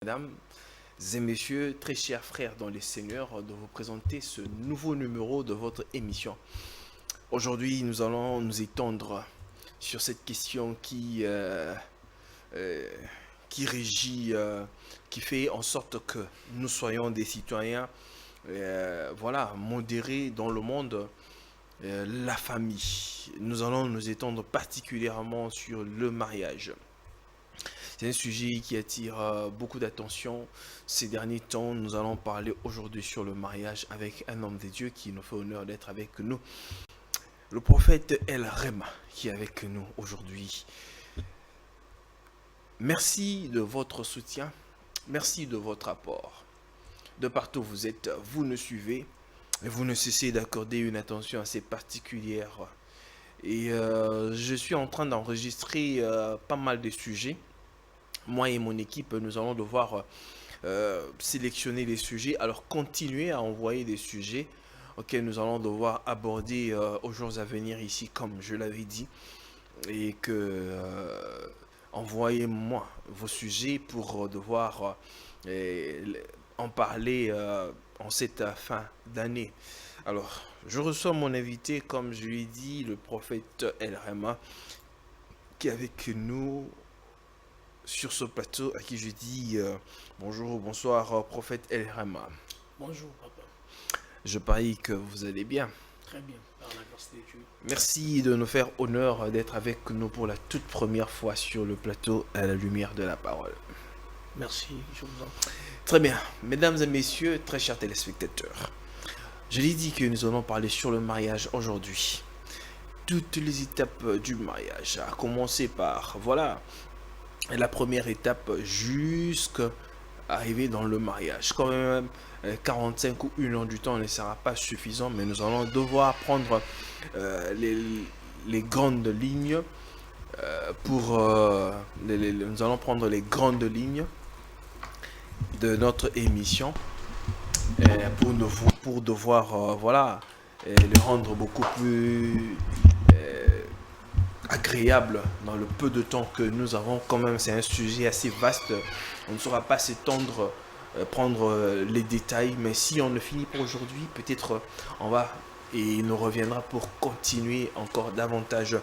Mesdames et messieurs, très chers frères dans les seigneurs, de vous présenter ce nouveau numéro de votre émission. Aujourd'hui, nous allons nous étendre sur cette question euh, qui régit, qui fait en sorte que nous soyons des citoyens, modérés dans le monde, la famille. Nous allons nous étendre particulièrement sur le mariage. C'est un sujet qui attire beaucoup d'attention ces derniers temps. Nous allons parler aujourd'hui sur le mariage avec un homme de Dieu qui nous fait honneur d'être avec nous. Le prophète El Rema qui est avec nous aujourd'hui. Merci de votre soutien. Merci de votre apport. De partout où vous êtes, vous nous suivez et vous ne cessez d'accorder une attention assez particulière. Et je suis en train d'enregistrer pas mal de sujets. Moi et mon équipe, nous allons devoir sélectionner les sujets. Alors, continuez à envoyer des sujets auxquels nous allons devoir aborder aux jours à venir ici, comme je l'avais dit. Et que envoyez-moi vos sujets pour devoir en parler en cette fin d'année. Alors, je reçois mon invité, comme je l'ai dit, le prophète El Rema, qui est avec nous sur ce plateau, à qui je dis bonjour, bonsoir, prophète El Rema. Bonjour, papa. Je parie que vous allez bien. Très bien, par la grâce de Dieu. Merci de nous faire honneur d'être avec nous pour la toute première fois sur le plateau à la lumière de la parole. Merci, je vous en prie. Très bien, mesdames et messieurs, très chers téléspectateurs, je l'ai dit que nous allons parler sur le mariage aujourd'hui. Toutes les étapes du mariage, à commencer par, la première étape jusqu'à arriver dans le mariage. Quand même, 45 ou 1 an du temps ne sera pas suffisant, mais nous allons devoir prendre les grandes lignes nous allons prendre les grandes lignes de notre émission pour devoir le rendre beaucoup plus agréable dans le peu de temps que nous avons. Quand même, c'est un sujet assez vaste. On ne saura pas s'étendre, prendre les détails, mais si on ne finit pas aujourd'hui, peut-être on va et il nous reviendra pour continuer encore davantage.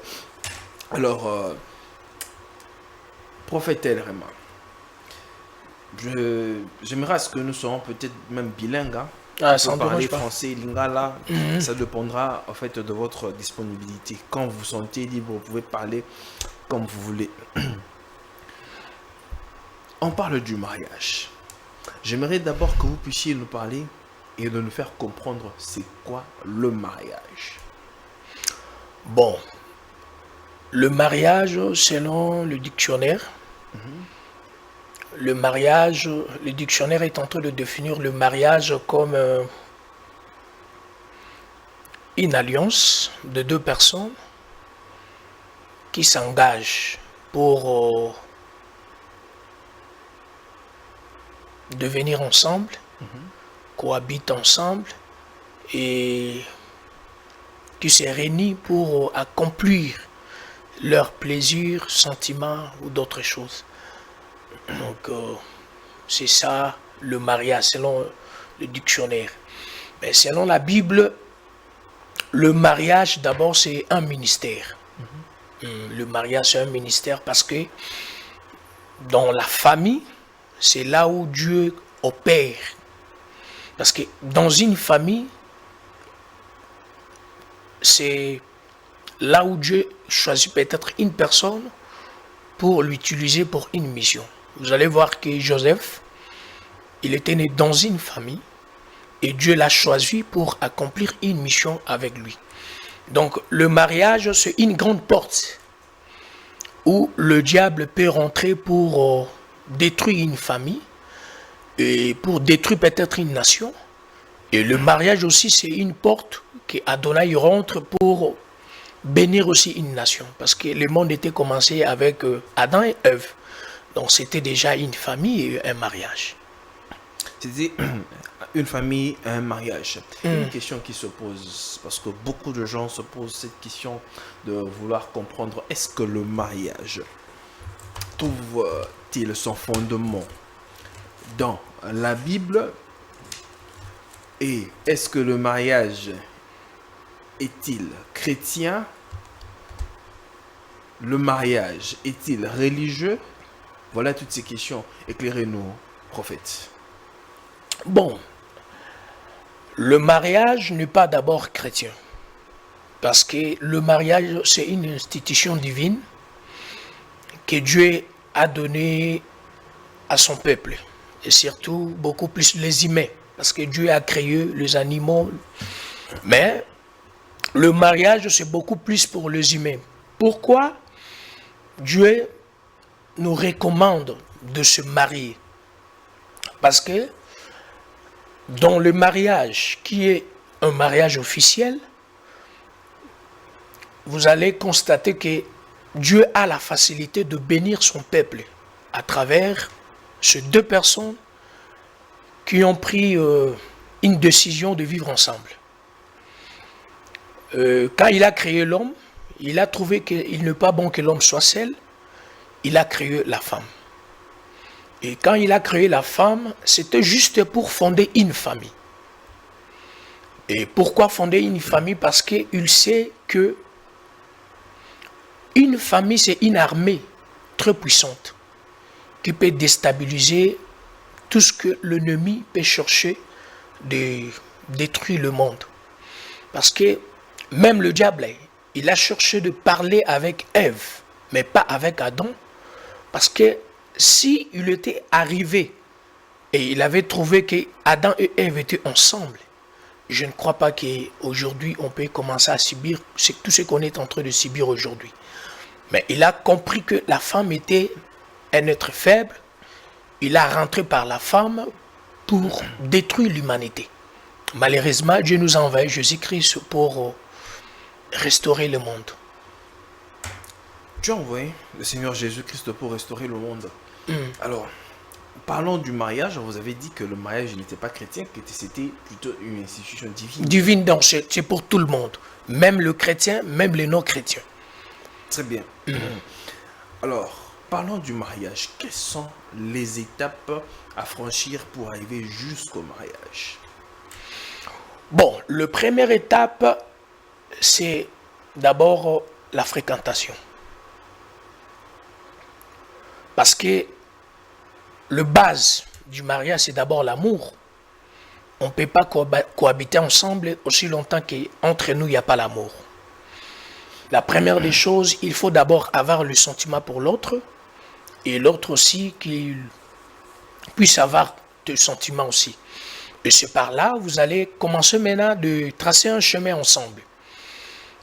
Alors, prophète El Rema, j'aimerais ce que nous soyons peut-être même bilingues. Ah, On ça peut ne parler dérange pas. français, lingala, ça dépendra en fait de votre disponibilité. Quand vous vous sentez libre, vous pouvez parler comme vous voulez. On parle du mariage. J'aimerais d'abord que vous puissiez nous parler et de nous faire comprendre c'est quoi le mariage. Bon, le mariage, selon le dictionnaire, le dictionnaire est en train de définir le mariage comme une alliance de deux personnes qui s'engagent pour devenir ensemble, cohabitent ensemble et qui se réunissent pour accomplir leurs plaisirs, sentiments ou d'autres choses. Donc, c'est ça le mariage selon le dictionnaire. Mais selon la Bible, le mariage d'abord c'est un ministère. Le mariage c'est un ministère parce que dans la famille, c'est là où Dieu opère. Parce que dans une famille, c'est là où Dieu choisit peut-être une personne pour l'utiliser pour une mission. Vous allez voir que Joseph, il était né dans une famille et Dieu l'a choisi pour accomplir une mission avec lui. Donc le mariage, c'est une grande porte où le diable peut rentrer pour détruire une famille et pour détruire peut-être une nation. Et le mariage aussi, c'est une porte que Adonai rentre pour bénir aussi une nation. Parce que le monde était commencé avec Adam et Ève. Donc c'était déjà une famille et un mariage. C'était une famille, un mariage. Une question qui se pose, parce que beaucoup de gens se posent cette question de vouloir comprendre, est-ce que le mariage trouve-t-il son fondement dans la Bible? Et est-ce que le mariage est-il chrétien? Le mariage est-il religieux? Voilà toutes ces questions. Éclairez-nous, prophète. Bon, le mariage n'est pas d'abord chrétien. Parce que le mariage, c'est une institution divine que Dieu a donnée à son peuple. Et surtout, beaucoup plus les humains. Parce que Dieu a créé les animaux. Mais le mariage, c'est beaucoup plus pour les humains. Pourquoi Dieu nous recommande de se marier? Parce que dans le mariage, qui est un mariage officiel, vous allez constater que Dieu a la facilité de bénir son peuple à travers ces deux personnes qui ont pris une décision de vivre ensemble. Quand il a créé l'homme, il a trouvé qu'il n'est pas bon que l'homme soit seul, il a créé la femme. Et quand il a créé la femme, c'était juste pour fonder une famille. Et pourquoi fonder une famille? Parce qu'il sait que une famille, c'est une armée très puissante qui peut déstabiliser tout ce que l'ennemi peut chercher de détruire le monde. Parce que même le diable, il a cherché de parler avec Ève, mais pas avec Adam. Parce que si il était arrivé et il avait trouvé que Adam et Ève étaient ensemble, je ne crois pas qu'aujourd'hui on peut commencer à subir tout ce qu'on est en train de subir aujourd'hui. Mais il a compris que la femme était un être faible. Il a rentré par la femme pour détruire l'humanité. Malheureusement, Dieu nous a envoyé Jésus-Christ pour restaurer le monde. Dieu a envoyé le Seigneur Jésus-Christ pour restaurer le monde. Alors, parlons du mariage. Vous avez dit que le mariage n'était pas chrétien, que c'était plutôt une institution divine. Divine, donc c'est pour tout le monde. Même le chrétien, même les non-chrétiens. Très bien. Alors, parlons du mariage. Quelles sont les étapes à franchir pour arriver jusqu'au mariage? Bon, la première étape, c'est d'abord la fréquentation. Parce que le base du mariage, c'est d'abord l'amour. On ne peut pas cohabiter ensemble aussi longtemps qu'entre nous, il n'y a pas l'amour. La première des choses, il faut d'abord avoir le sentiment pour l'autre et l'autre aussi qu'il puisse avoir de sentiments aussi. Et c'est par là, vous allez commencer maintenant de tracer un chemin ensemble.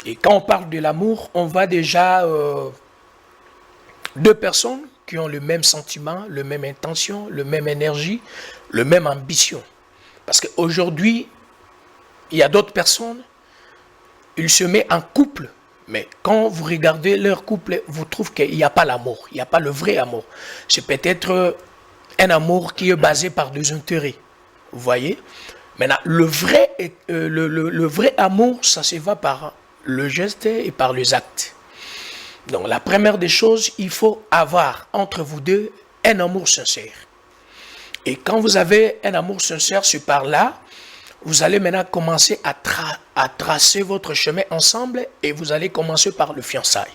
Et quand on parle de l'amour, on voit déjà deux personnes qui ont le même sentiment, le même intention, le même énergie, le même ambition. Parce qu'aujourd'hui, il y a d'autres personnes, ils se mettent en couple, mais quand vous regardez leur couple, vous trouvez qu'il n'y a pas l'amour, il n'y a pas le vrai amour. C'est peut-être un amour qui est basé par des intérêts. Vous voyez? Maintenant, le vrai amour, ça se va par le geste et par les actes. Donc, la première des choses, il faut avoir entre vous deux un amour sincère. Et quand vous avez un amour sincère, c'est par là, vous allez maintenant commencer à tracer votre chemin ensemble et vous allez commencer par le fiançailles.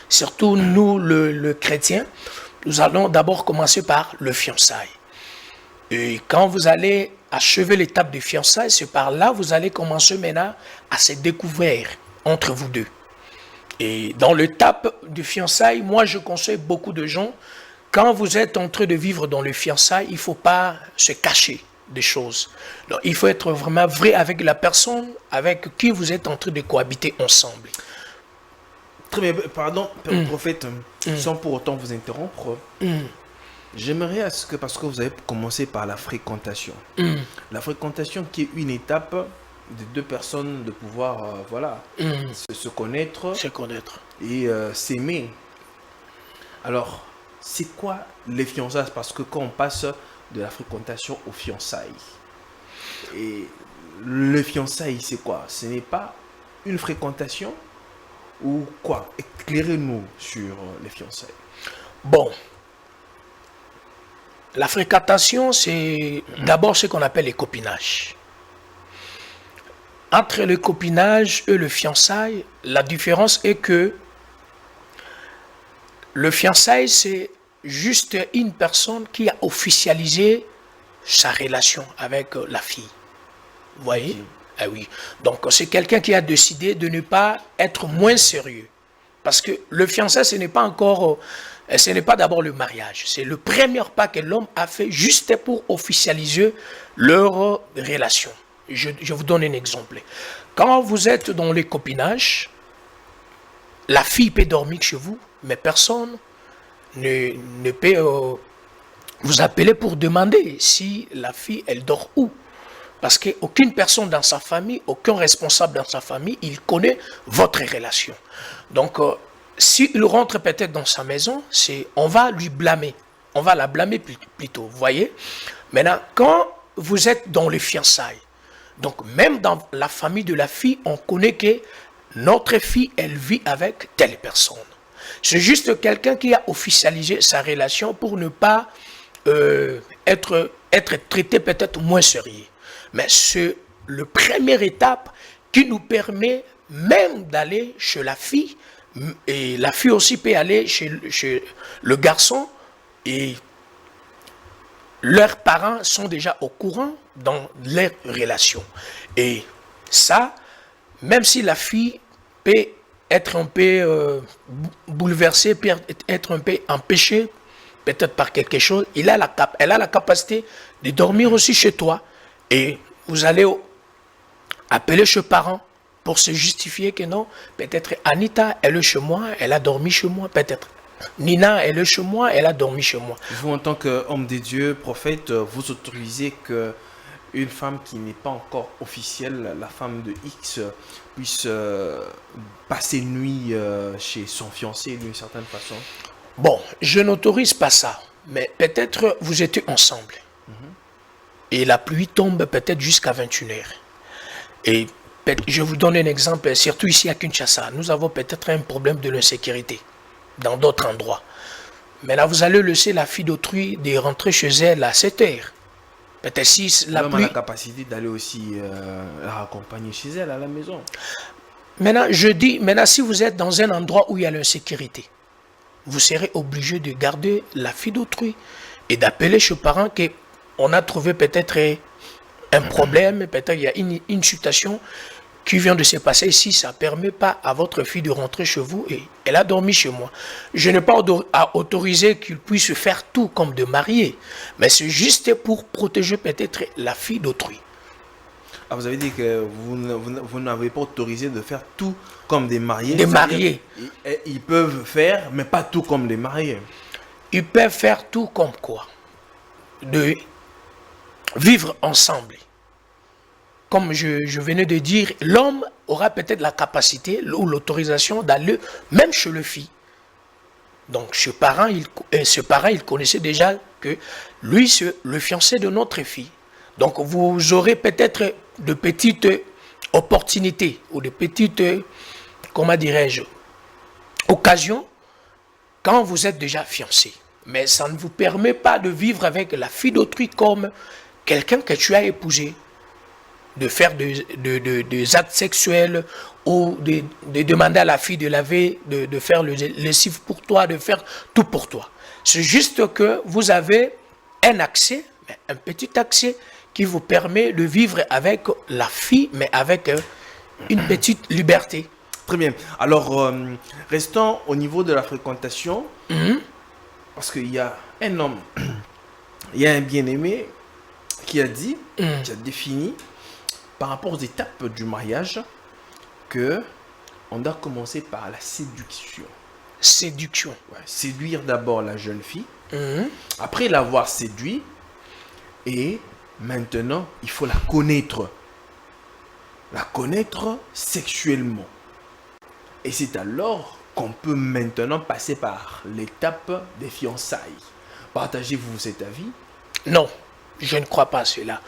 Surtout nous, le chrétien, nous allons d'abord commencer par le fiançailles. Et quand vous allez achever l'étape de fiançailles, c'est par là vous allez commencer maintenant à se découvrir entre vous deux. Et dans l'étape de fiançailles, moi je conseille beaucoup de gens, quand vous êtes en train de vivre dans le fiançailles, il ne faut pas se cacher des choses. Donc, il faut être vraiment vrai avec la personne avec qui vous êtes en train de cohabiter ensemble. Très bien, pardon, prophète, sans pour autant vous interrompre. J'aimerais à ce que, parce que vous avez commencé par la fréquentation. La fréquentation qui est une étape de deux personnes de pouvoir, se connaître. Se connaître. Et s'aimer. Alors, c'est quoi les fiançailles? Parce que quand on passe de la fréquentation aux fiançailles, et le fiançailles, c'est quoi? Ce n'est pas une fréquentation ou quoi? Éclairez-nous sur les fiançailles. Bon. La fréquentation, c'est d'abord ce qu'on appelle les copinages. Entre le copinage et le fiançailles, la différence est que le fiançailles, c'est juste une personne qui a officialisé sa relation avec la fille. Vous voyez? Ok. Ah oui. Donc, c'est quelqu'un qui a décidé de ne pas être moins sérieux. Parce que le fiançailles, ce n'est pas encore, ce n'est pas d'abord le mariage. C'est le premier pas que l'homme a fait juste pour officialiser leur relation. Je vous donne un exemple. Quand vous êtes dans les copinages, la fille peut dormir chez vous, mais personne ne peut vous appeler pour demander si la fille, elle dort où. Parce qu'aucune personne dans sa famille, aucun responsable dans sa famille, il connaît votre relation. Donc, s'il rentre peut-être dans sa maison, on va lui blâmer. On va la blâmer plutôt, vous voyez. Maintenant, quand vous êtes dans les fiançailles, donc même dans la famille de la fille, on connaît que notre fille, elle vit avec telle personne. C'est juste quelqu'un qui a officialisé sa relation pour ne pas être traité peut-être moins sérieux. Mais c'est la première étape qui nous permet même d'aller chez la fille, et la fille aussi peut aller chez le garçon, et leurs parents sont déjà au courant dans leur relation. Et ça, même si la fille peut être un peu bouleversée, peut être un peu empêchée, peut-être par quelque chose, elle a la capacité de dormir aussi chez toi. Et vous allez appeler chez parents pour se justifier que non, peut-être Anita, elle est chez moi, elle a dormi chez moi, peut-être Nina, elle est chez moi, elle a dormi chez moi. Vous, en tant qu'homme de Dieu, prophète, vous autorisez que une femme qui n'est pas encore officielle, la femme de X, puisse passer une nuit chez son fiancé d'une certaine façon? Bon, je n'autorise pas ça, mais peut-être vous étiez ensemble. Et la pluie tombe peut-être jusqu'à 21h. Et je vous donne un exemple, surtout ici à Kinshasa, nous avons peut-être un problème de l'insécurité dans d'autres endroits. Mais là, vous allez laisser la fille d'autrui de rentrer chez elle à 7h. Peut-être si la L'homme pluie... a la capacité d'aller aussi la raccompagner chez elle à la maison. Maintenant, je dis, si vous êtes dans un endroit où il y a l'insécurité, vous serez obligé de garder la fille d'autrui et d'appeler chez les parents qu'on a trouvé peut-être un problème, peut-être il y a une situation qui vient de se passer ici, ça ne permet pas à votre fille de rentrer chez vous et elle a dormi chez moi. Je n'ai pas autorisé qu'il puisse faire tout comme de mariés, mais c'est juste pour protéger peut-être la fille d'autrui. Ah, vous avez dit que vous n'avez pas autorisé de faire tout comme des mariés. Des mariés. Ils peuvent faire, mais pas tout comme des mariés. Ils peuvent faire tout comme quoi? De vivre ensemble. Comme je venais de dire, l'homme aura peut-être la capacité ou l'autorisation d'aller même chez le fille. Donc ce parent, il connaissait déjà que lui, c'est le fiancé de notre fille. Donc vous aurez peut-être de petites opportunités ou de petites, comment dirais-je, occasions quand vous êtes déjà fiancé. Mais ça ne vous permet pas de vivre avec la fille d'autrui comme quelqu'un que tu as épousé, de faire des actes sexuels ou de demander à la fille de laver, de faire le lessive pour toi, de faire tout pour toi. C'est juste que vous avez un accès, un petit accès qui vous permet de vivre avec la fille, mais avec une petite liberté. Très bien. Alors, restons au niveau de la fréquentation. Parce qu'il y a un homme, il y a un bien-aimé qui a dit, qui a défini, par rapport aux étapes du mariage, que on doit commencer par la séduction. Séduction. Ouais, séduire d'abord la jeune fille, après l'avoir séduit, et maintenant, il faut la connaître. La connaître sexuellement. Et c'est alors qu'on peut maintenant passer par l'étape des fiançailles. Partagez-vous cet avis? Non, je ne crois pas à cela.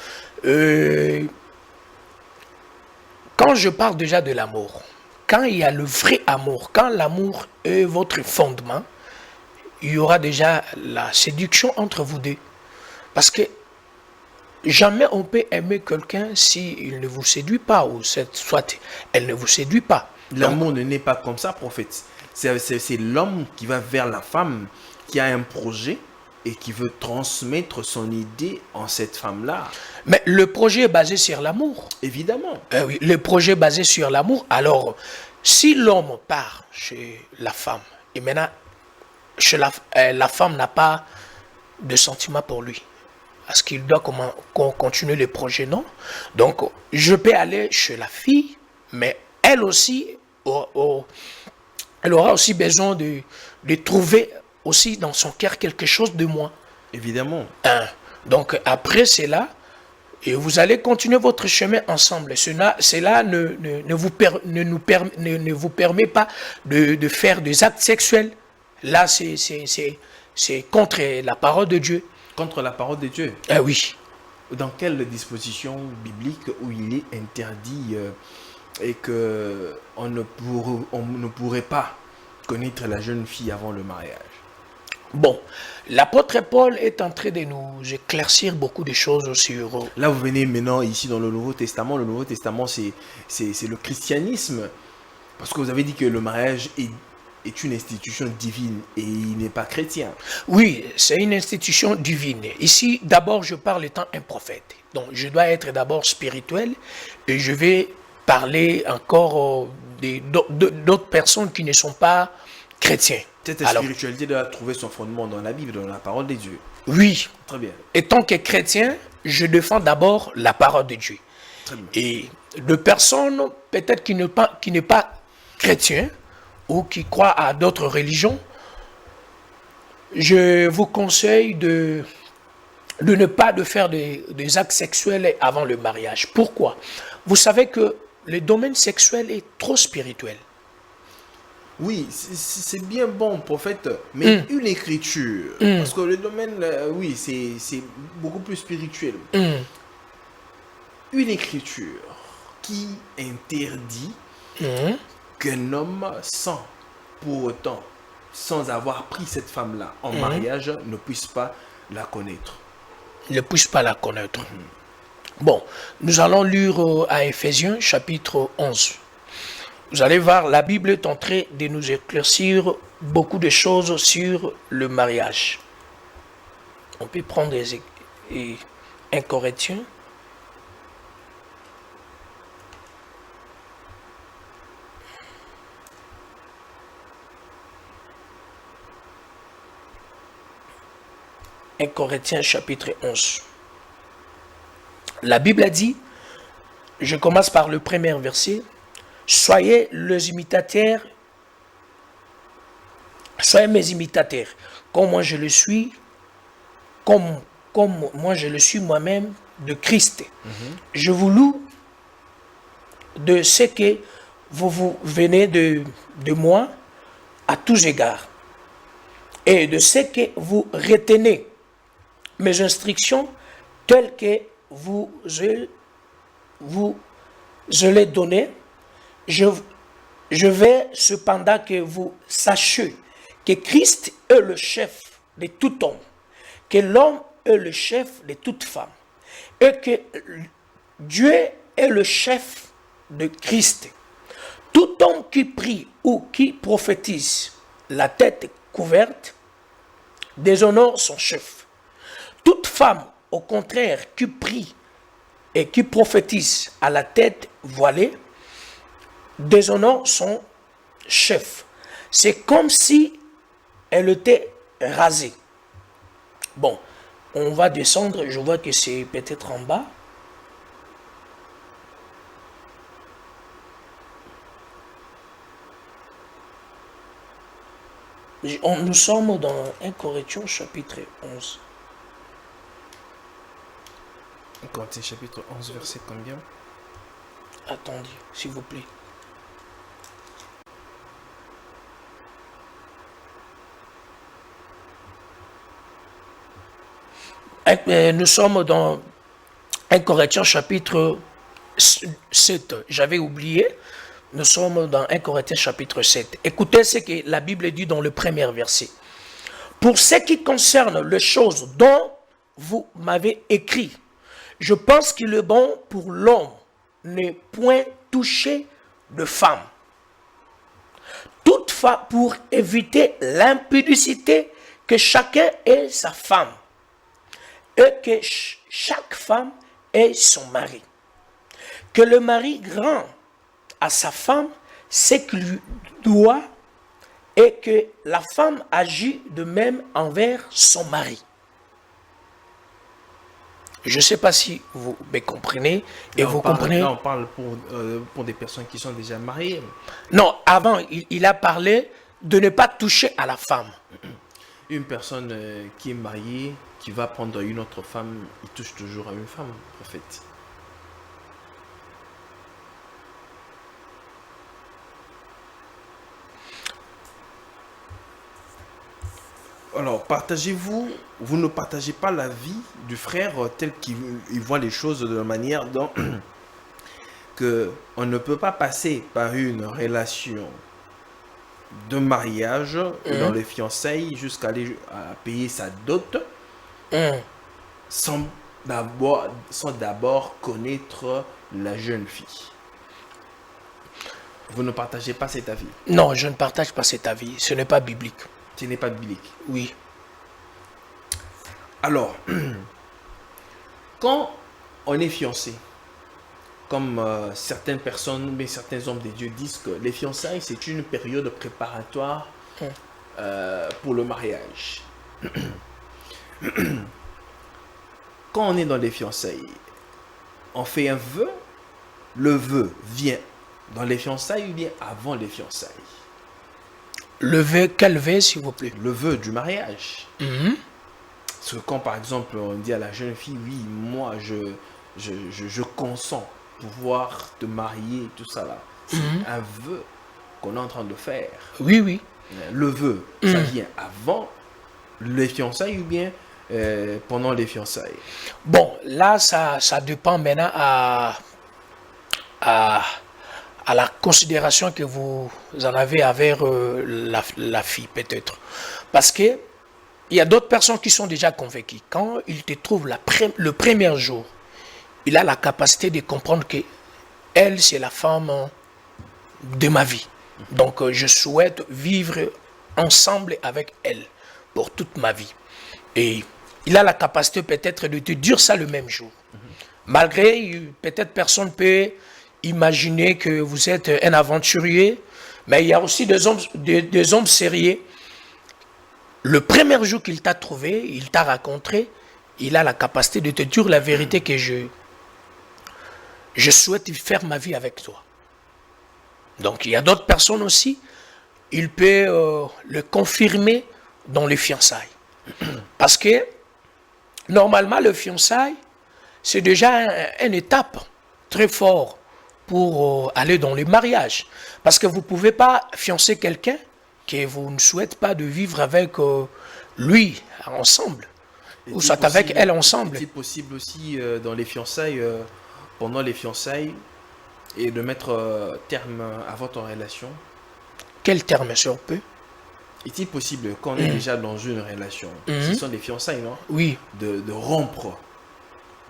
Quand je parle déjà de l'amour, quand il y a le vrai amour, quand l'amour est votre fondement, il y aura déjà la séduction entre vous deux. Parce que jamais on peut aimer quelqu'un s'il ne vous séduit pas, ou soit elle ne vous séduit pas. L'amour ne naît pas comme ça, prophète. C'est l'homme qui va vers la femme, qui a un projet et qui veut transmettre son idée en cette femme-là. Mais le projet est basé sur l'amour. Évidemment. Oui, le projet est basé sur l'amour. Alors, si l'homme part chez la femme, et maintenant, la femme n'a pas de sentiment pour lui, est-ce qu'il doit continuer le projet? Non. Donc, je peux aller chez la fille, mais elle aussi, elle aura aussi besoin de trouver aussi dans son cœur quelque chose de moi. Évidemment. Donc, après cela, et vous allez continuer votre chemin ensemble. Cela ne vous permet pas de faire des actes sexuels. Là, c'est contre la parole de Dieu. Contre la parole de Dieu. Ah oui. Dans quelle disposition biblique où il est interdit et que on ne pourrait pas connaître la jeune fille avant le mariage? Bon, l'apôtre Paul est en train de nous éclaircir beaucoup de choses sur... Là, vous venez maintenant ici dans le Nouveau Testament. Le Nouveau Testament, c'est le christianisme. Parce que vous avez dit que le mariage est une institution divine et il n'est pas chrétien. Oui, c'est une institution divine. Ici, d'abord, je parle étant un prophète. Donc, je dois être d'abord spirituel et je vais parler encore d'autres personnes qui ne sont pas chrétiens. Cette spiritualité doit trouver son fondement dans la Bible, dans la parole de Dieu. Oui. Très bien. Et tant que chrétien, je défends d'abord la parole de Dieu. Très bien. Et de personnes, peut-être qui n'est pas chrétien ou qui croient à d'autres religions, je vous conseille de ne pas faire des actes sexuels avant le mariage. Pourquoi? Vous savez que le domaine sexuel est trop spirituel. Oui, c'est bien bon, prophète, mais une écriture, parce que le domaine, oui, c'est beaucoup plus spirituel. Une écriture qui interdit qu'un homme pour autant, sans avoir pris cette femme-là en mariage, ne puisse pas la connaître. Ne puisse pas la connaître. Bon, nous allons lire à Éphésiens chapitre 11. Vous allez voir, la Bible est en train de nous éclaircir beaucoup de choses sur le mariage. On peut prendre 1 Corinthiens. « 1 Corinthiens chapitre 11. La Bible a dit, je commence par le premier verset, soyez mes imitateurs, comme moi je le suis, comme moi je le suis moi-même de Christ. Je vous loue de ce que vous venez de moi à tous égards, et de ce que vous retenez mes instructions telles que je les donné. Je vais cependant que vous sachiez que Christ est le chef de tout homme, que l'homme est le chef de toute femme, et que Dieu est le chef de Christ. Tout homme qui prie ou qui prophétise la tête couverte déshonore son chef. Toute femme, au contraire, qui prie et qui prophétise à la tête voilée, déshonore son chef. C'est comme si elle était rasée. Bon, on va descendre, je vois que c'est peut-être en bas. Nous sommes dans 1 Corinthiens chapitre 11. 1 Corinthiens chapitre 11, verset combien? Attendez, s'il vous plaît. Nous sommes dans 1 Corinthiens chapitre 7. J'avais oublié. Nous sommes dans 1 Corinthiens chapitre 7. Écoutez ce que la Bible dit dans le premier verset. Pour ce qui concerne les choses dont vous m'avez écrit. Je pense qu'il est bon pour l'homme ne point toucher de femme. Toutefois, pour éviter l'impudicité, que chacun ait sa femme et que chaque femme ait son mari. Que le mari rend à sa femme ce qu'il lui doit et que la femme agit de même envers son mari. Je ne sais pas si vous me comprenez et vous comprenez. Là, on parle pour des personnes qui sont déjà mariées. Non, avant, il a parlé de ne pas toucher à la femme. Une personne qui est mariée, qui va prendre une autre femme, il touche toujours à une femme, en fait. Alors, vous ne partagez pas la vie du frère tel qu'il voit les choses de la manière dont que on ne peut pas passer par une relation de mariage dans les fiançailles jusqu'à aller à payer sa dot sans d'abord connaître la jeune fille. Vous ne partagez pas cet avis? Non, je ne partage pas cet avis. Ce n'est pas biblique. Ce n'est pas biblique. Oui. Alors, quand on est fiancé, comme certaines personnes, mais certains hommes de Dieu disent que les fiançailles, c'est une période préparatoire pour le mariage. Quand on est dans les fiançailles, on fait un vœu. Le vœu vient dans les fiançailles ou bien avant les fiançailles? Le vœu, quel vœu, s'il vous plaît? Le vœu du mariage. Parce que quand, par exemple, on dit à la jeune fille, oui, moi, je consens pouvoir te marier, tout ça là. C'est un vœu qu'on est en train de faire. Oui, oui. Le vœu, ça vient avant les fiançailles ou bien pendant les fiançailles? Bon, là, ça dépend maintenant à la considération que vous en avez avec la fille, peut-être. Parce que il y a d'autres personnes qui sont déjà convaincues. Quand il te trouve le premier jour, il a la capacité de comprendre que elle, c'est la femme de ma vie. Donc, je souhaite vivre ensemble avec elle pour toute ma vie. Et il a la capacité peut-être de te dire ça le même jour. Malgré, peut-être personne peut imaginer que vous êtes un aventurier, mais il y a aussi des hommes sérieux. Le premier jour qu'il t'a trouvé, il t'a rencontré, il a la capacité de te dire la vérité que je souhaite faire ma vie avec toi. Donc il y a d'autres personnes aussi, il peut le confirmer dans les fiançailles. Parce que normalement le fiançailles, c'est déjà une étape très forte pour aller dans le mariage. Parce que vous ne pouvez pas fiancer quelqu'un que vous ne souhaitez pas de vivre avec lui ensemble. Ou soit avec elle ensemble. C'est possible aussi dans les fiançailles, pendant les fiançailles, et de mettre terme à votre relation? Quel terme sur peu? Est-il possible quand on est déjà dans une relation, ce sont des fiançailles, non? Oui. De rompre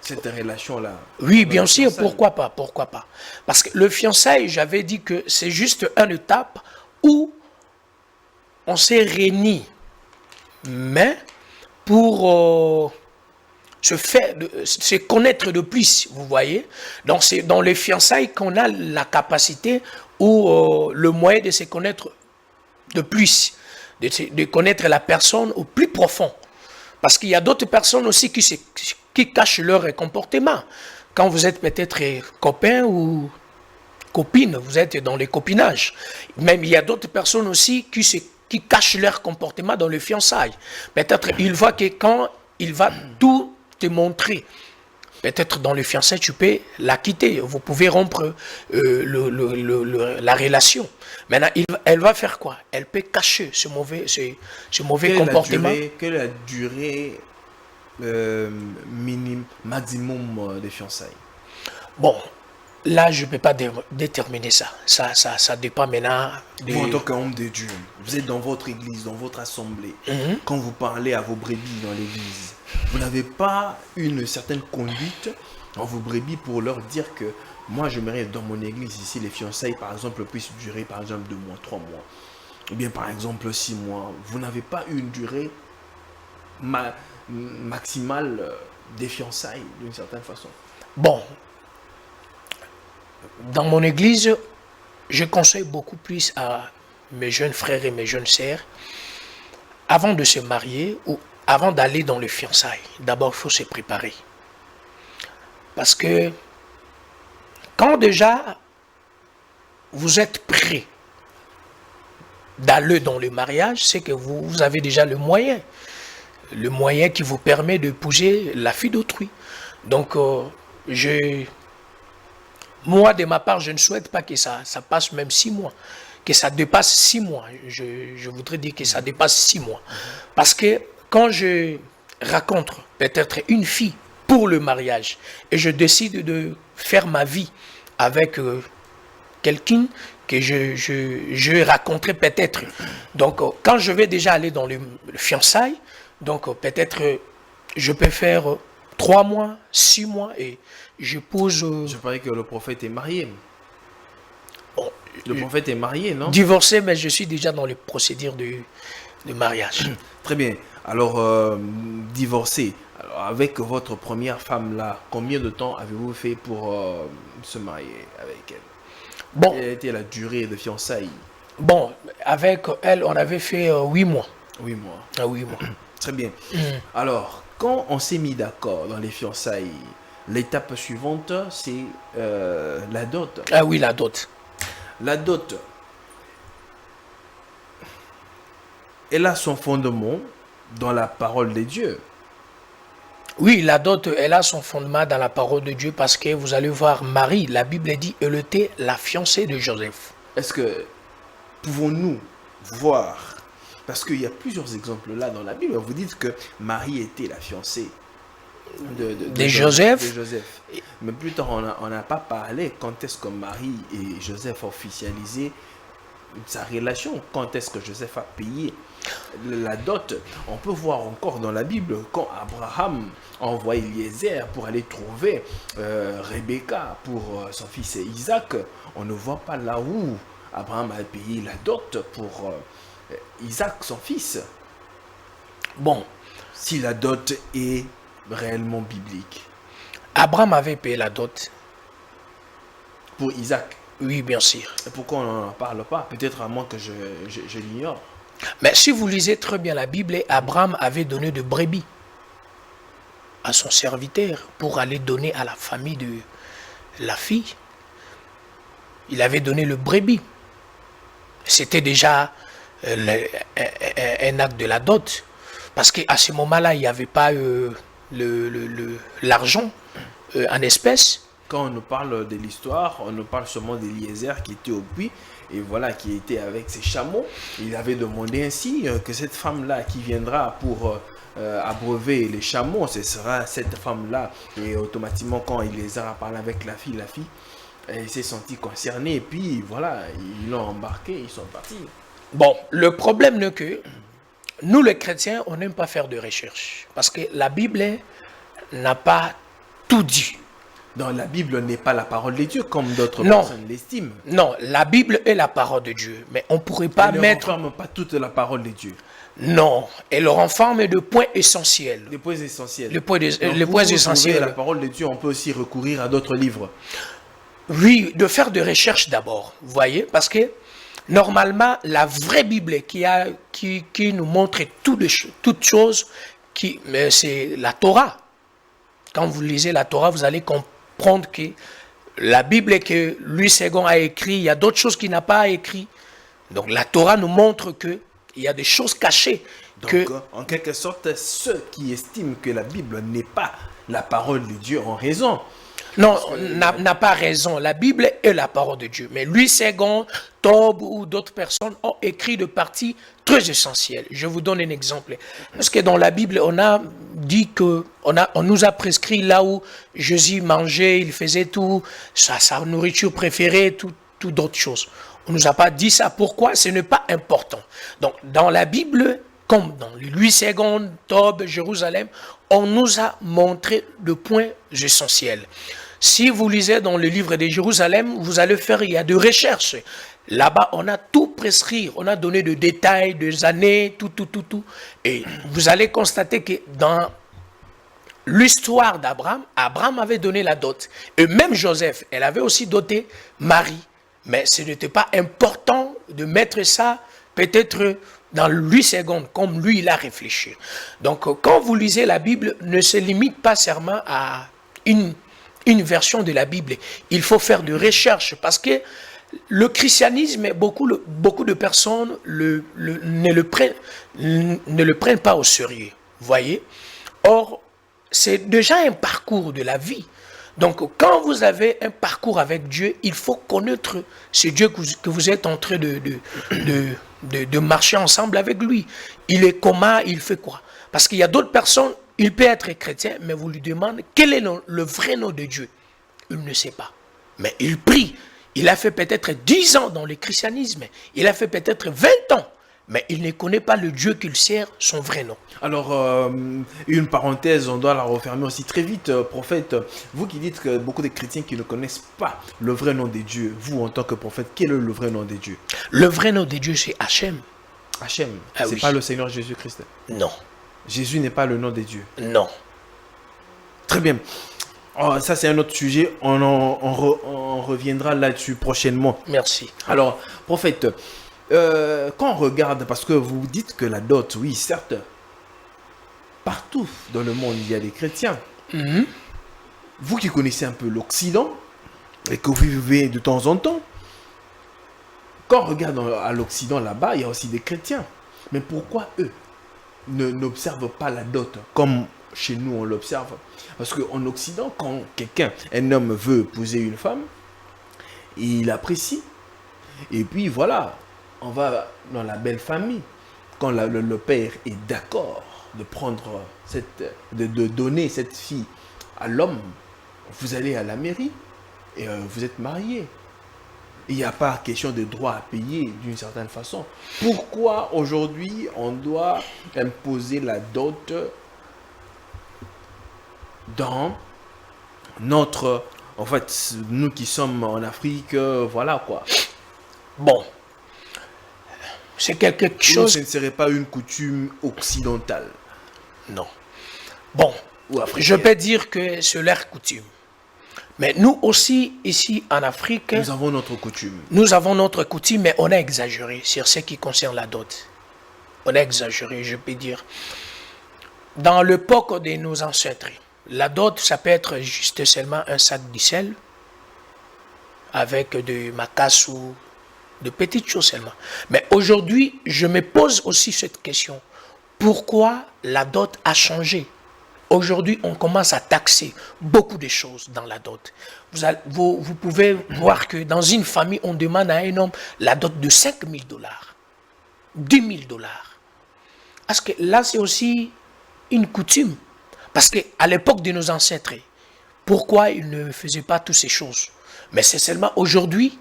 cette relation-là? Oui, bien sûr, pourquoi pas, pourquoi pas. Parce que le fiançailles, j'avais dit que c'est juste une étape où on s'est réunis, mais pour se connaître de plus, vous voyez. Donc c'est dans les fiançailles qu'on a la capacité ou le moyen de se connaître de plus, de connaître la personne au plus profond. Parce qu'il y a d'autres personnes aussi qui cachent leur comportement. Quand vous êtes peut-être copain ou copine, vous êtes dans les copinages. Même il y a d'autres personnes aussi qui cachent leur comportement dans les fiançailles. Peut-être il voit que quand il va tout te montrer, peut-être dans les fiançailles, tu peux la quitter. Vous pouvez rompre la relation. Maintenant, elle va faire quoi? Elle peut cacher ce mauvais comportement. Quelle est la durée maximum des fiançailles? Bon, là, je ne peux pas déterminer ça. Ça dépend maintenant. Vous, en tant qu'homme de Dieu, vous êtes dans votre église, dans votre assemblée. Quand vous parlez à vos brebis dans l'église, Vous n'avez pas une certaine conduite en vos brebis pour leur dire que moi, j'aimerais dans mon église ici, les fiançailles, par exemple, puissent durer, par exemple, 2 mois, 3 mois. Ou bien, par exemple, 6 mois. Vous n'avez pas une durée maximale des fiançailles, d'une certaine façon. Bon, dans mon église, je conseille beaucoup plus à mes jeunes frères et mes jeunes sœurs, avant de se marier ou avant d'aller dans les fiançailles, d'abord il faut se préparer. Parce que quand déjà vous êtes prêt d'aller dans le mariage, c'est que vous avez déjà le moyen qui vous permet d'épouser la fille d'autrui. Donc, moi, de ma part, je ne souhaite pas que ça passe même 6 mois, que ça dépasse 6 mois. Je voudrais dire que ça dépasse 6 mois. Parce que quand je rencontre peut-être une fille pour le mariage et je décide de faire ma vie avec quelqu'un que je raconterai peut-être. Donc, quand je vais déjà aller dans le fiançailles, donc peut-être je peux faire 3 mois, 6 mois et j'épouse... Je parlais que le prophète est marié. Bon, Le prophète est marié, non? Divorcé, mais je suis déjà dans les procédures de mariage. Très bien. Alors, divorcé. Alors, avec votre première femme là, combien de temps avez-vous fait pour se marier avec elle? Bon, Quelle était la durée de fiançailles? bon, avec elle, on avait fait 8 mois. 8 mois. 8 mois. Très bien. Alors, quand on s'est mis d'accord dans les fiançailles, l'étape suivante, c'est la dot. Ah oui, la dot. La dot, elle a son fondement dans la parole de Dieu. Oui, la dot, elle a son fondement dans la parole de Dieu parce que vous allez voir Marie, la Bible dit, elle était la fiancée de Joseph. Est-ce que pouvons-nous voir, parce qu'il y a plusieurs exemples là dans la Bible, vous dites que Marie était la fiancée de Joseph. Mais plus tard, on n'a pas parlé quand est-ce que Marie et Joseph ont officialisé sa relation, quand est-ce que Joseph a payé la dot. On peut voir encore dans la Bible quand Abraham a envoyé Eliezer pour aller trouver Rebecca pour son fils Isaac. On ne voit pas là où Abraham a payé la dot pour Isaac, son fils. Bon, Si la dot est réellement biblique. Abraham avait payé la dot. Pour Isaac. Oui, bien sûr. Et pourquoi on n'en parle pas? Peut-être à moins que je l'ignore. Mais si vous lisez très bien la Bible, Abraham avait donné de brebis à son serviteur pour aller donner à la famille de la fille. Il avait donné le brebis. C'était déjà un acte de la dot. Parce qu'à ce moment-là, il n'y avait pas l'argent en espèces. Quand on nous parle de l'histoire, on nous parle seulement d'Eliezer qui était au puits et voilà, qui était avec ses chameaux. Il avait demandé ainsi que cette femme-là qui viendra pour abreuver les chameaux, ce sera cette femme-là. Et automatiquement, quand Eliezer a parlé avec la fille elle s'est sentie concernée. Et puis voilà, ils l'ont embarqué, ils sont partis. Bon, le problème n'est que nous, les chrétiens, on n'aime pas faire de recherche. Parce que la Bible n'a pas tout dit. Non, la Bible n'est pas la parole de Dieu comme d'autres personnes l'estiment. Non, la Bible est la parole de Dieu. Mais on ne pourrait pas mettre... Elle ne renferme pas toute la parole de Dieu. Non, elle renferme de points essentiels. Les points essentiels. Les points essentiels. La parole de Dieu, on peut aussi recourir à d'autres livres. Oui, de faire de recherche d'abord. Vous voyez, parce que normalement, la vraie Bible qui nous montre toutes choses, c'est la Torah. Quand vous lisez la Torah, vous allez comprendre que la Bible que Louis II a écrit, il y a d'autres choses qu'il n'a pas écrit. Donc la Torah nous montre qu'il y a des choses cachées. Donc, en quelque sorte, ceux qui estiment que la Bible n'est pas la parole de Dieu ont raison. Non, n'a pas raison. La Bible est la parole de Dieu. Mais Louis II, Tob ou d'autres personnes ont écrit de parties très essentielles. Je vous donne un exemple. Parce que dans la Bible, on a dit que on nous a prescrit là où Jésus mangeait, il faisait tout, sa nourriture préférée, tout d'autres choses. On ne nous a pas dit ça. Pourquoi? Ce n'est pas important. Donc, dans la Bible, comme dans les 8 secondes, Tob, Jérusalem, on nous a montré le point essentiel. Si vous lisez dans le livre de Jérusalem, vous allez faire, il y a des recherches. Là-bas, on a tout prescrit, on a donné des détails, des années, tout. Et vous allez constater que dans l'histoire d'Abraham, Abraham avait donné la dot. Et même Joseph, elle avait aussi doté Marie. Mais ce n'était pas important de mettre ça peut-être dans 8 secondes, comme lui, il a réfléchi. Donc, quand vous lisez la Bible, ne se limite pas seulement à une version de la Bible. Il faut faire de recherche parce que le christianisme, beaucoup de personnes ne le prennent pas au sérieux. Voyez? Or, c'est déjà un parcours de la vie. Donc, quand vous avez un parcours avec Dieu, il faut connaître ce Dieu que vous êtes en train de marcher ensemble avec lui. Il est comment, il fait quoi? Parce qu'il y a d'autres personnes, il peut être chrétien, mais vous lui demandez quel est le vrai nom de Dieu. Il ne sait pas. Mais il prie. Il a fait peut-être 10 ans dans le christianisme. Il a fait peut-être 20 ans. Mais il ne connaît pas le Dieu qu'il sert, son vrai nom. Alors, une parenthèse, on doit la refermer aussi très vite, prophète. Vous qui dites que beaucoup de chrétiens qui ne connaissent pas le vrai nom de Dieu, vous en tant que prophète, quel est le vrai nom de Dieu? Le vrai nom de Dieu, c'est Hachem. Hachem, Ah c'est oui. pas le Seigneur Jésus-Christ. Non. Jésus n'est pas le nom de Dieu. Non. Très bien. Oh, ça, c'est un autre sujet. On reviendra là-dessus prochainement. Merci. Alors, prophète, quand on regarde, parce que vous dites que la dot, oui, certes, partout dans le monde, il y a des chrétiens. Mhm. Vous qui connaissez un peu l'Occident, et que vous vivez de temps en temps, quand on regarde à l'Occident, là-bas, il y a aussi des chrétiens. Mais pourquoi eux n'observent pas la dot comme chez nous on l'observe? Parce qu'en Occident, quand un homme veut épouser une femme, il apprécie. Et puis voilà, on va dans la belle famille. Quand le père est d'accord de prendre de donner cette fille à l'homme, vous allez à la mairie et vous êtes mariés. Il n'y a pas question de droit à payer d'une certaine façon. Pourquoi aujourd'hui on doit imposer la dot dans notre... En fait, nous qui sommes en Afrique, voilà quoi. Bon. C'est quelque Ou chose... ce ne serait pas une coutume occidentale. Non. Bon. Ou africaine. Je peux dire que c'est leur coutume. Mais nous aussi, ici en Afrique, Nous avons notre coutume. nous avons notre coutume, mais on a exagéré sur ce qui concerne la dot. On a exagéré, je peux dire. Dans l'époque de nos ancêtres, la dot, ça peut être juste seulement un sac de sel avec de macasse ou de petites choses seulement. Mais aujourd'hui, je me pose aussi cette question. Pourquoi la dot a changé? Aujourd'hui, on commence à taxer beaucoup de choses dans la dot. Vous pouvez voir que dans une famille, on demande à un homme la dot de 5 000 $, 10 000 $. Parce que là, c'est aussi une coutume. Parce qu'à l'époque de nos ancêtres, pourquoi ils ne faisaient pas toutes ces choses? Mais c'est seulement aujourd'hui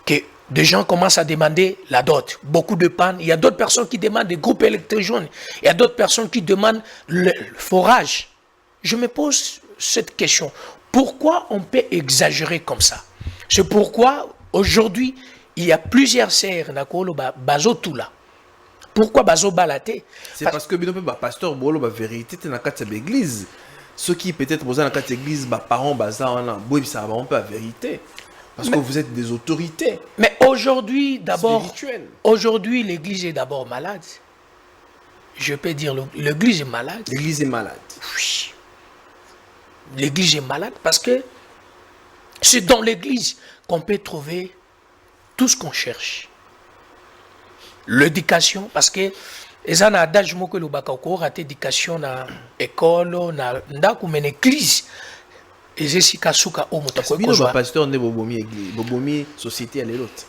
que des gens commencent à demander la dot. Beaucoup de pannes. Il y a d'autres personnes qui demandent des groupes électrogènes. Il y a d'autres personnes qui demandent le forage. Je me pose cette question. Pourquoi on peut exagérer comme ça? C'est pourquoi aujourd'hui, il y a plusieurs serres bazo tout là. Pourquoi bazo balaté? C'est parce que bien pasteur bolo ba vérité te na kati l'église. Ceux qui peut-être posent dans la l'église, parents baza on boy ça va un peu la vérité. Parce que vous êtes des autorités. Mais aujourd'hui, d'abord, spirituelles. aujourd'hui, l'église est d'abord malade. Je peux dire, l'église est malade. L'église est malade. Oui. L'église est malade parce que c'est dans l'église qu'on peut trouver tout ce qu'on cherche. L'éducation, parce que les ana adage moko le bakako raté éducation na école na ndaku men église. Et Jessica Souka o mutako Bino ba pasteur ne bobomi église, bobomi société à l'autre.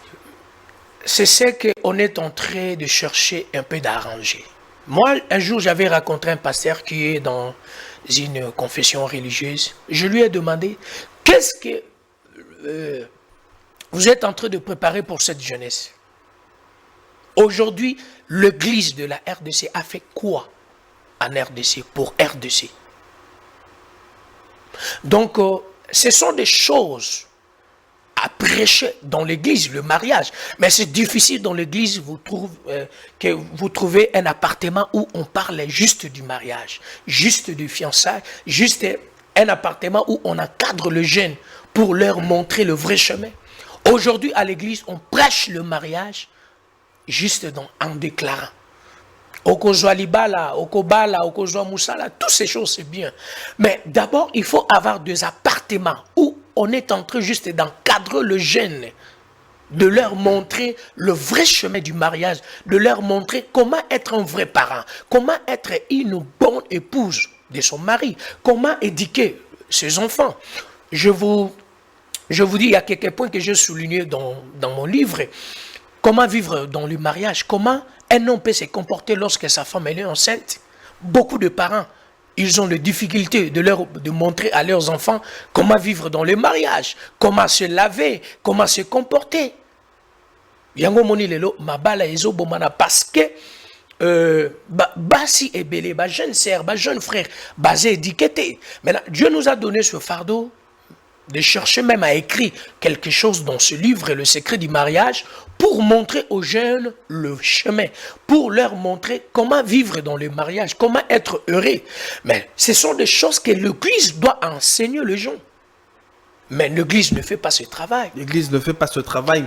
C'est ce qu'on est en train de chercher un peu d'arranger. Moi, un jour, j'avais rencontré un pasteur qui est dans une confession religieuse. Je lui ai demandé, qu'est-ce que vous êtes en train de préparer pour cette jeunesse? Aujourd'hui, l'église de la RDC a fait quoi en RDC pour RDC? Donc, ce sont des choses à prêcher dans l'église, le mariage. Mais c'est difficile dans l'église, que vous trouvez un appartement où on parle juste du mariage, juste du fiançailles, juste un appartement où on encadre le jeune pour leur montrer le vrai chemin. Aujourd'hui, à l'église, on prêche le mariage juste en déclarant. Okozwa Libala, Okobala, Okozwa Moussala, toutes ces choses, c'est bien. Mais d'abord, il faut avoir des appartements où on est en train juste d'encadrer le jeune, de leur montrer le vrai chemin du mariage, de leur montrer comment être un vrai parent, comment être une bonne épouse de son mari, comment éduquer ses enfants. Je vous dis, il y a quelques points que j'ai soulignés dans mon livre. Comment vivre dans le mariage, comment un homme peut se comporter lorsque sa femme est enceinte. Beaucoup de parents, ils ont des difficultés de montrer à leurs enfants comment vivre dans le mariage, comment se laver, comment se comporter. Yango moni lelo mabala ezo bomana parce que basi ebele, ba jeune sœur, ba jeune frère, basé étiqueté. Maintenant, Dieu nous a donné ce fardeau de chercher même à écrire quelque chose dans ce livre, Le secret du mariage, pour montrer aux jeunes le chemin, pour leur montrer comment vivre dans le mariage, comment être heureux. Mais ce sont des choses que l'Église doit enseigner aux gens. Mais l'Église ne fait pas ce travail. L'Église ne fait pas ce travail.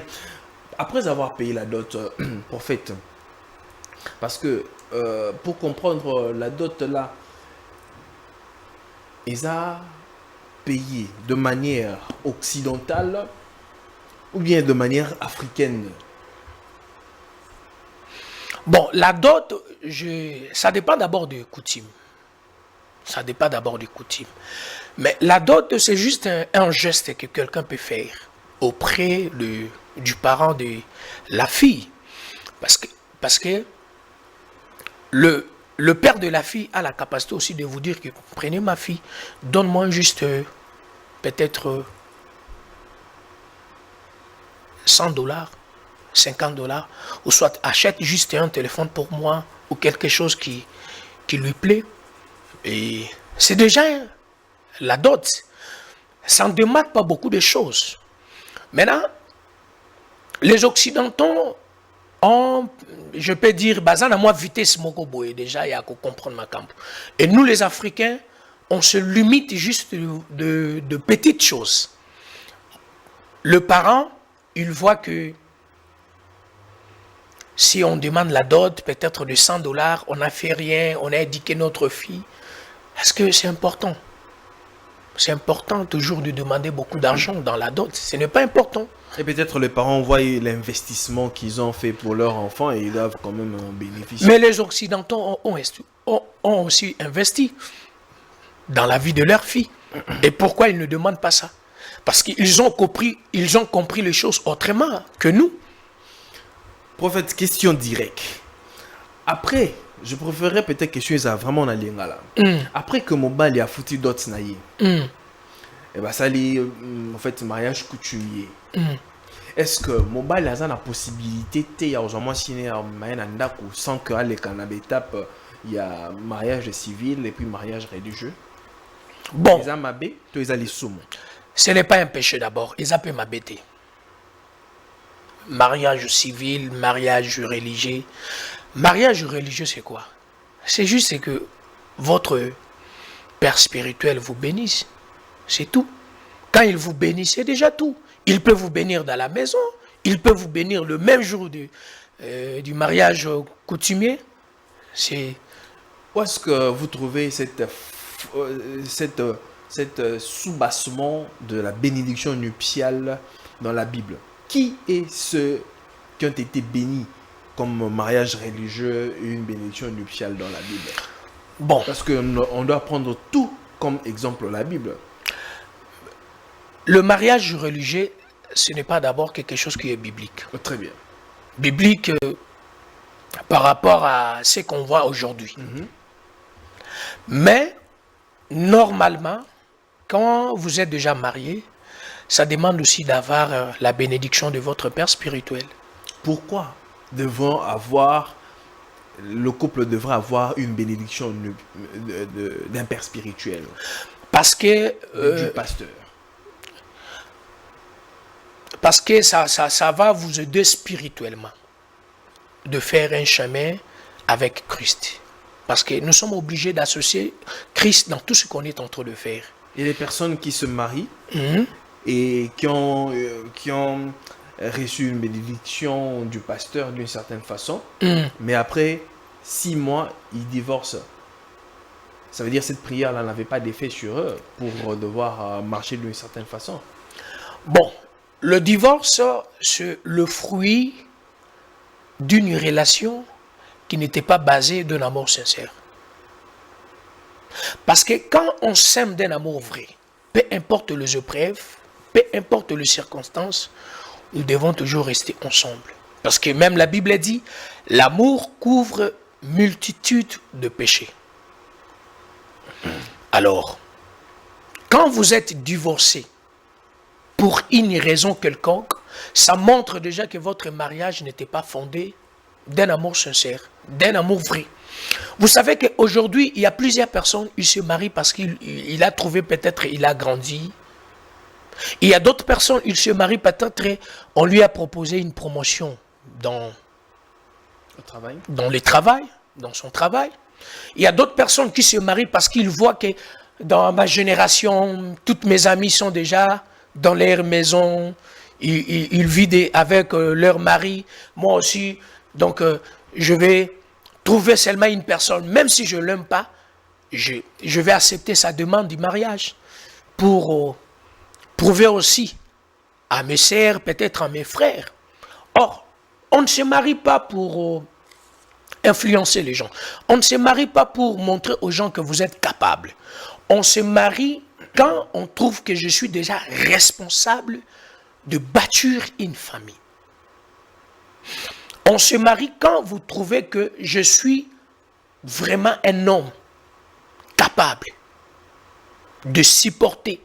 Après avoir payé la dot, prophète, parce que pour comprendre la dot là, ils ont payé de manière occidentale ou bien de manière africaine? Bon, la dot, ça dépend d'abord des coutumes. Ça dépend d'abord des coutumes. Mais la dot, c'est juste un geste que quelqu'un peut faire auprès du parent de la fille. Parce que le père de la fille a la capacité aussi de vous dire que prenez ma fille, donne-moi juste peut-être $100, $50, ou soit achète juste un téléphone pour moi, ou quelque chose qui lui plaît. Et c'est déjà la dot. Ça ne demande pas beaucoup de choses. Maintenant, les Occidentaux ont, je peux dire, bazan à moi vitesse mokoboé, déjà il y a qu'à comprendre ma camp. Et nous les Africains, on se limite juste de petites choses. Le parent, il voit que si on demande la dot, peut-être de $100, on n'a fait rien, on a éduqué notre fille. Est-ce que c'est important? C'est important toujours de demander beaucoup d'argent dans la dot. Ce n'est pas important. Et peut-être les parents voient l'investissement qu'ils ont fait pour leur enfant et ils doivent quand même en bénéficier. Mais les Occidentaux ont aussi investi dans la vie de leur fille. Et pourquoi ils ne demandent pas ça? Parce qu'ils ont compris les choses autrement que nous. Prophète, question directe. Après, je préférerais peut-être quelque chose à vraiment aller là. Après que mon bal a foutu d'autres naïs, et bah ça les en fait mariage coutumier. Est-ce que mon bal a la possibilité de y avoir signé un mariage sans que les canaux étape il y a mariage civil et puis mariage religieux? Bon, ce n'est pas un péché d'abord, ils appellent m'abêter. Mariage civil, mariage religieux. Mariage religieux, c'est quoi? C'est juste que votre père spirituel vous bénisse. C'est tout. Quand il vous bénit, c'est déjà tout. Il peut vous bénir dans la maison. Il peut vous bénir le même jour du mariage coutumier. Où est-ce que vous trouvez cette soubassement de la bénédiction nuptiale dans la Bible? Qui est ceux qui ont été bénis comme mariage religieux et une bénédiction nuptiale dans la Bible? Bon. Parce qu'on doit prendre tout comme exemple la Bible. Le mariage religieux, ce n'est pas d'abord quelque chose qui est biblique. Très bien. Biblique par rapport à ce qu'on voit aujourd'hui. Mais, normalement, quand vous êtes déjà marié, ça demande aussi d'avoir la bénédiction de votre père spirituel. Pourquoi? le couple devrait avoir une bénédiction d'un père spirituel, Parce que, du pasteur. parce que ça va vous aider spirituellement de faire un chemin avec Christ. Parce que nous sommes obligés d'associer Christ dans tout ce qu'on est en train de faire. Il y a des personnes qui se marient et qui ont reçu une bénédiction du pasteur d'une certaine façon, mais après 6 mois, ils divorcent. Ça veut dire que cette prière-là n'avait pas d'effet sur eux pour devoir marcher d'une certaine façon. Bon, le divorce, c'est le fruit d'une relation qui n'était pas basée d'un amour sincère. Parce que quand on s'aime d'un amour vrai, peu importe les épreuves, peu importe les circonstances, nous devons toujours rester ensemble. Parce que même la Bible dit, l'amour couvre multitude de péchés. Alors, quand vous êtes divorcé pour une raison quelconque, ça montre déjà que votre mariage n'était pas fondé d'un amour sincère, d'un amour vrai. Vous savez qu'aujourd'hui, il y a plusieurs personnes, ils se marient parce qu'il a trouvé peut-être, il a grandi. Il y a d'autres personnes, ils se marient peut-être, on lui a proposé une promotion dans le travail, dans son travail. Il y a d'autres personnes qui se marient parce qu'ils voient que dans ma génération, toutes mes amies sont déjà dans leur maison, ils vivent avec leur mari, moi aussi, donc je vais trouver seulement une personne, même si je ne l'aime pas, je vais accepter sa demande du mariage pour prouver aussi à mes sœurs, peut-être à mes frères. Or, on ne se marie pas pour influencer les gens. On ne se marie pas pour montrer aux gens que vous êtes capables. On se marie quand on trouve que je suis déjà responsable de bâtir une famille. On se marie quand vous trouvez que je suis vraiment un homme capable de supporter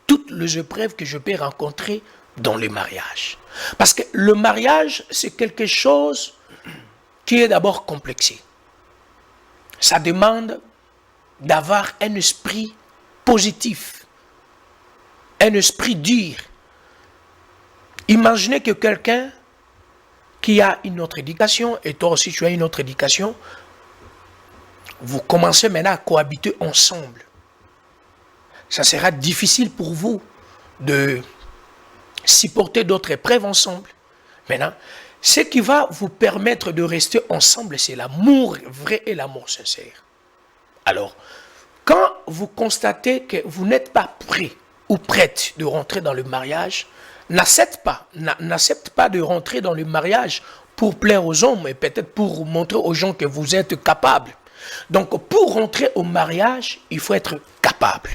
toutes les épreuves que je peux rencontrer dans le mariage. Parce que le mariage, c'est quelque chose qui est d'abord complexé. Ça demande d'avoir un esprit positif, un esprit dur. Imaginez que quelqu'un qui a une autre éducation, et toi aussi tu as une autre éducation, vous commencez maintenant à cohabiter ensemble. Ça sera difficile pour vous de supporter d'autres épreuves ensemble. Maintenant, ce qui va vous permettre de rester ensemble, c'est l'amour vrai et l'amour sincère. Alors, quand vous constatez que vous n'êtes pas prêt ou prête de rentrer dans le mariage, n'accepte pas de rentrer dans le mariage pour plaire aux hommes et peut-être pour montrer aux gens que vous êtes capable. Donc, pour rentrer au mariage, il faut être capable.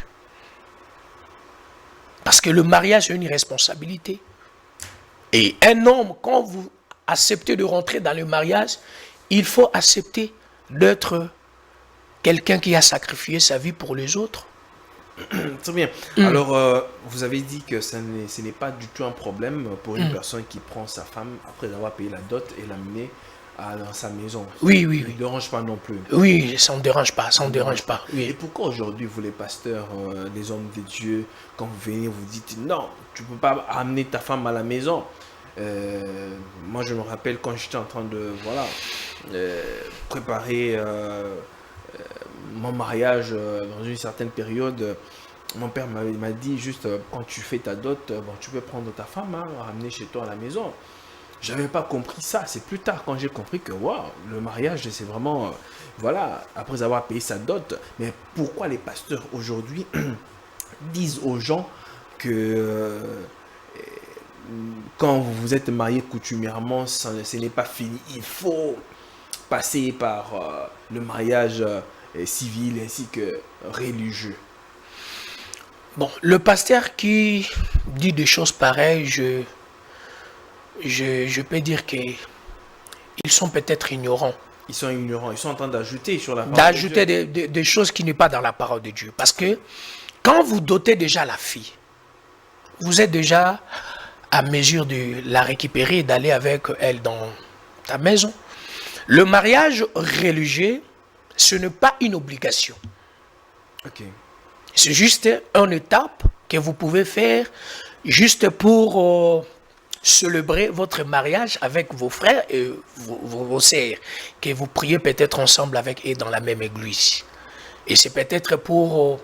Parce que le mariage est une responsabilité. Et un homme, quand vous acceptez de rentrer dans le mariage, il faut accepter d'être quelqu'un qui a sacrifié sa vie pour les autres. Très bien. Alors, vous avez dit que ce n'est pas du tout un problème pour une personne qui prend sa femme après avoir payé la dot et l'amener dans sa maison. Oui. Ça ne dérange pas non plus. Oui, ça ne dérange pas, Oui. Et pourquoi aujourd'hui, vous les pasteurs, les hommes de Dieu, quand vous venez, vous dites non, tu ne peux pas amener ta femme à la maison. Moi, je me rappelle quand j'étais en train de préparer mon mariage dans une certaine période, mon père m'a dit juste quand tu fais ta dot, tu peux prendre ta femme, ramener chez toi à la maison. J'avais pas compris ça. C'est plus tard quand j'ai compris que le mariage, c'est vraiment après avoir payé sa dot. Mais pourquoi les pasteurs aujourd'hui disent aux gens que quand vous êtes marié coutumièrement, ce n'est pas fini. Il faut passer par le mariage civil ainsi que religieux. Bon, le pasteur qui dit des choses pareilles, je peux dire qu'ils sont peut-être ignorants. Ils sont ignorants, ils sont en train d'ajouter sur la parole d'ajouter de Dieu. des choses qui n'est pas dans la parole de Dieu. Parce que quand vous dotez déjà la fille, vous êtes déjà à mesure de la récupérer et d'aller avec elle dans ta maison. Le mariage religieux, ce n'est pas une obligation. Ok. C'est juste une étape que vous pouvez faire juste pour célébrer votre mariage avec vos frères et vos sœurs, que vous priez peut-être ensemble avec eux dans la même église. Et c'est peut-être pour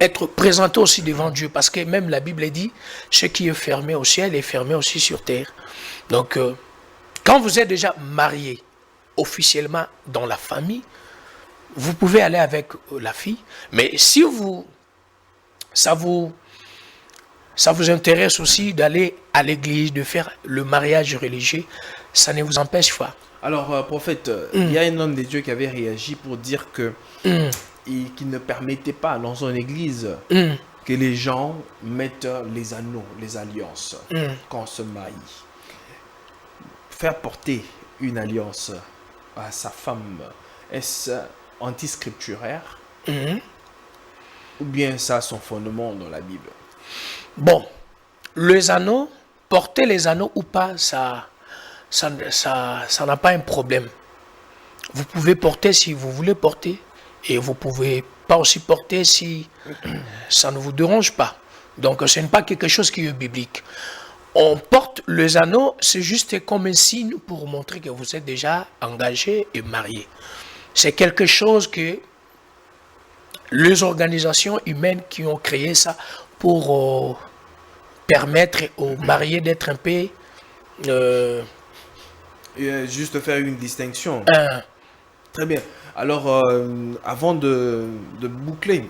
être présenté aussi devant Dieu, parce que même la Bible dit, ce qui est fermé au ciel est fermé aussi sur terre. Donc, quand vous êtes déjà marié officiellement dans la famille, vous pouvez aller avec la fille, mais si ça vous intéresse aussi d'aller à l'église, de faire le mariage religieux, ça ne vous empêche pas. Alors, prophète, il y a un homme de Dieu qui avait réagi pour dire que qu'il ne permettait pas dans son église que les gens mettent les anneaux, les alliances quand on se marie. Faire porter une alliance à sa femme, est-ce antiscripturaire ou bien ça a son fondement dans la Bible? Bon, les anneaux, porter les anneaux ou pas, ça n'a pas un problème. Vous pouvez porter si vous voulez porter, et vous pouvez pas aussi porter si ça ne vous dérange pas. Donc ce n'est pas quelque chose qui est biblique. On porte les anneaux, c'est juste comme un signe pour montrer que vous êtes déjà engagé et marié. C'est quelque chose que les organisations humaines qui ont créé ça pour permettre aux mariés d'être un peu... juste faire une distinction. Très bien. Alors, avant de boucler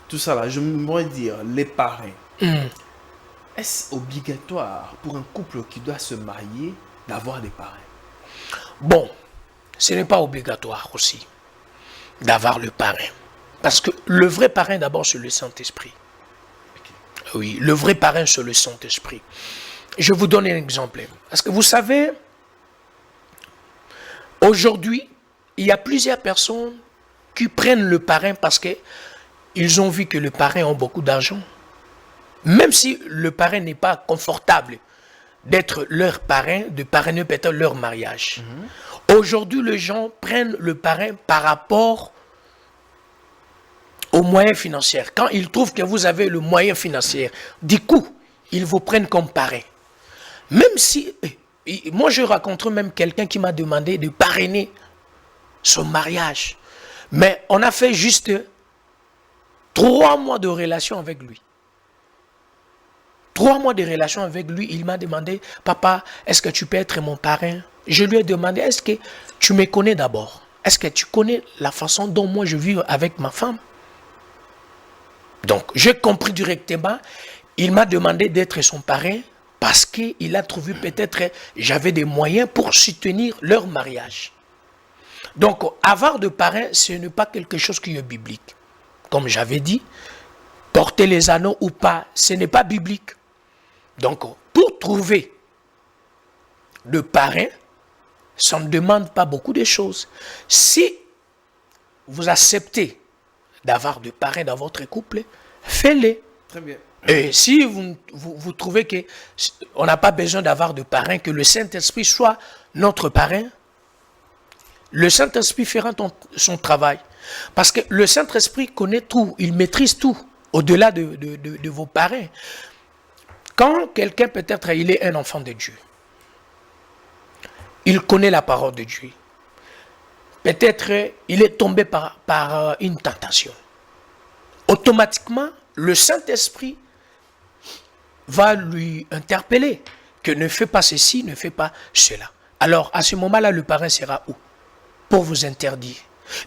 tout ça là, je voudrais dire, les parrains. Est-ce obligatoire pour un couple qui doit se marier d'avoir des parrains? Bon, ce n'est pas obligatoire aussi d'avoir le parrain. Parce que le vrai parrain d'abord c'est le Saint-Esprit. Okay. Oui, le vrai parrain c'est le Saint-Esprit. Je vous donne un exemple. Parce que vous savez, aujourd'hui, il y a plusieurs personnes qui prennent le parrain parce qu'ils ont vu que le parrain a beaucoup d'argent. Même si le parrain n'est pas confortable d'être leur parrain, de parrainer peut-être leur mariage. Aujourd'hui, les gens prennent le parrain par rapport aux moyens financiers. Quand ils trouvent que vous avez le moyen financier, du coup, ils vous prennent comme parrain. Même si... Moi, je rencontre même quelqu'un qui m'a demandé de parrainer son mariage. Mais on a fait juste 3 mois de relation avec lui. 3 mois de relation avec lui, il m'a demandé, papa, est-ce que tu peux être mon parrain? Je lui ai demandé, est-ce que tu me connais d'abord? Est-ce que tu connais la façon dont moi je vis avec ma femme? Donc, j'ai compris directement, il m'a demandé d'être son parrain parce qu'il a trouvé peut-être, j'avais des moyens pour soutenir leur mariage. Donc, avoir de parrain, ce n'est pas quelque chose qui est biblique. Comme j'avais dit, porter les anneaux ou pas, ce n'est pas biblique. Donc, pour trouver de parrain, ça ne demande pas beaucoup de choses. Si vous acceptez d'avoir de parrain dans votre couple, faites-le. Très bien. Et si vous trouvez qu'on n'a pas besoin d'avoir de parrain, que le Saint-Esprit soit notre parrain, le Saint-Esprit fera son travail. Parce que le Saint-Esprit connaît tout, il maîtrise tout, au-delà de vos parrains. Quand quelqu'un, peut-être, il est un enfant de Dieu, il connaît la parole de Dieu. Peut-être, il est tombé par une tentation. Automatiquement, le Saint-Esprit va lui interpeller que ne fais pas ceci, ne fais pas cela. Alors, à ce moment-là, le parrain sera où? Pour vous interdire.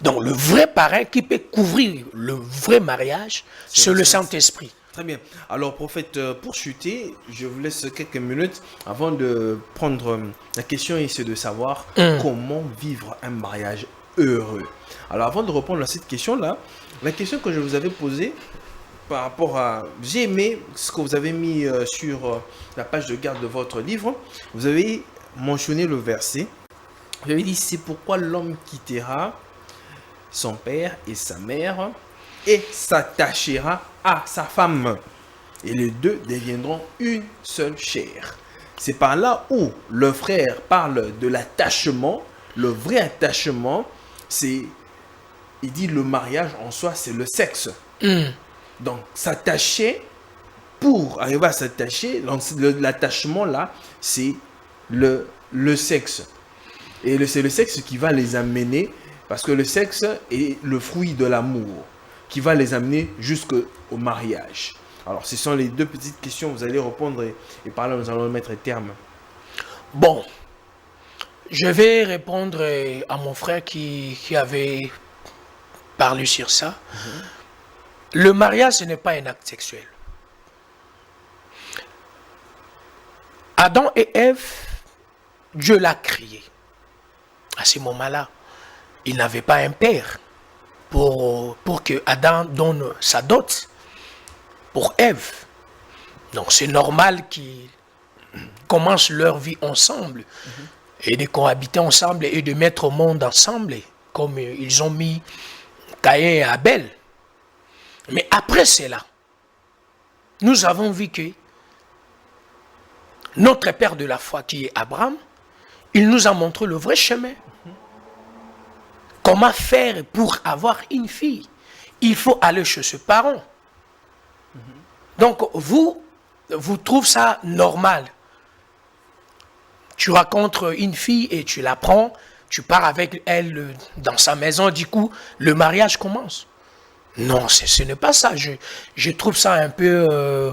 Donc, le vrai parrain qui peut couvrir le vrai mariage, c'est le Saint-Esprit. Très bien. Alors, prophète, pour chuter, je vous laisse quelques minutes avant de prendre la question et c'est de savoir comment vivre un mariage heureux. Alors, avant de répondre à cette question-là, la question que je vous avais posée par rapport à... J'ai aimé ce que vous avez mis sur la page de garde de votre livre. Vous avez mentionné le verset. Vous avez dit, c'est pourquoi l'homme quittera son père et sa mère et s'attachera à sa femme. Et les deux deviendront une seule chair. c'est par là où le frère parle de l'attachement. Le vrai attachement, c'est, il dit le mariage en soi, c'est le sexe. Donc, s'attacher, pour arriver à s'attacher, l'attachement là, c'est le sexe. Et c'est le sexe qui va les amener, parce que le sexe est le fruit de l'amour, qui va les amener jusqu'au mariage. Alors, ce sont les deux petites questions, vous allez répondre et par là, nous allons mettre terme. Bon, je vais répondre à mon frère qui avait parlé sur ça. Le mariage, ce n'est pas un acte sexuel. Adam et Ève, Dieu l'a créé. À ce moment-là, il n'avait pas un père pour que Adam donne sa dot pour Ève. Donc c'est normal qu'ils commencent leur vie ensemble et de cohabiter ensemble et de mettre au monde ensemble, comme ils ont mis Caïn et Abel. Mais après cela, nous avons vu que notre père de la foi qui est Abraham, il nous a montré le vrai chemin. Comment faire pour avoir une fille? Il faut aller chez ses parents. Donc vous trouvez ça normal. Tu rencontres une fille et tu la prends, tu pars avec elle dans sa maison, du coup, le mariage commence. Non, ce n'est pas ça. Je trouve ça un peu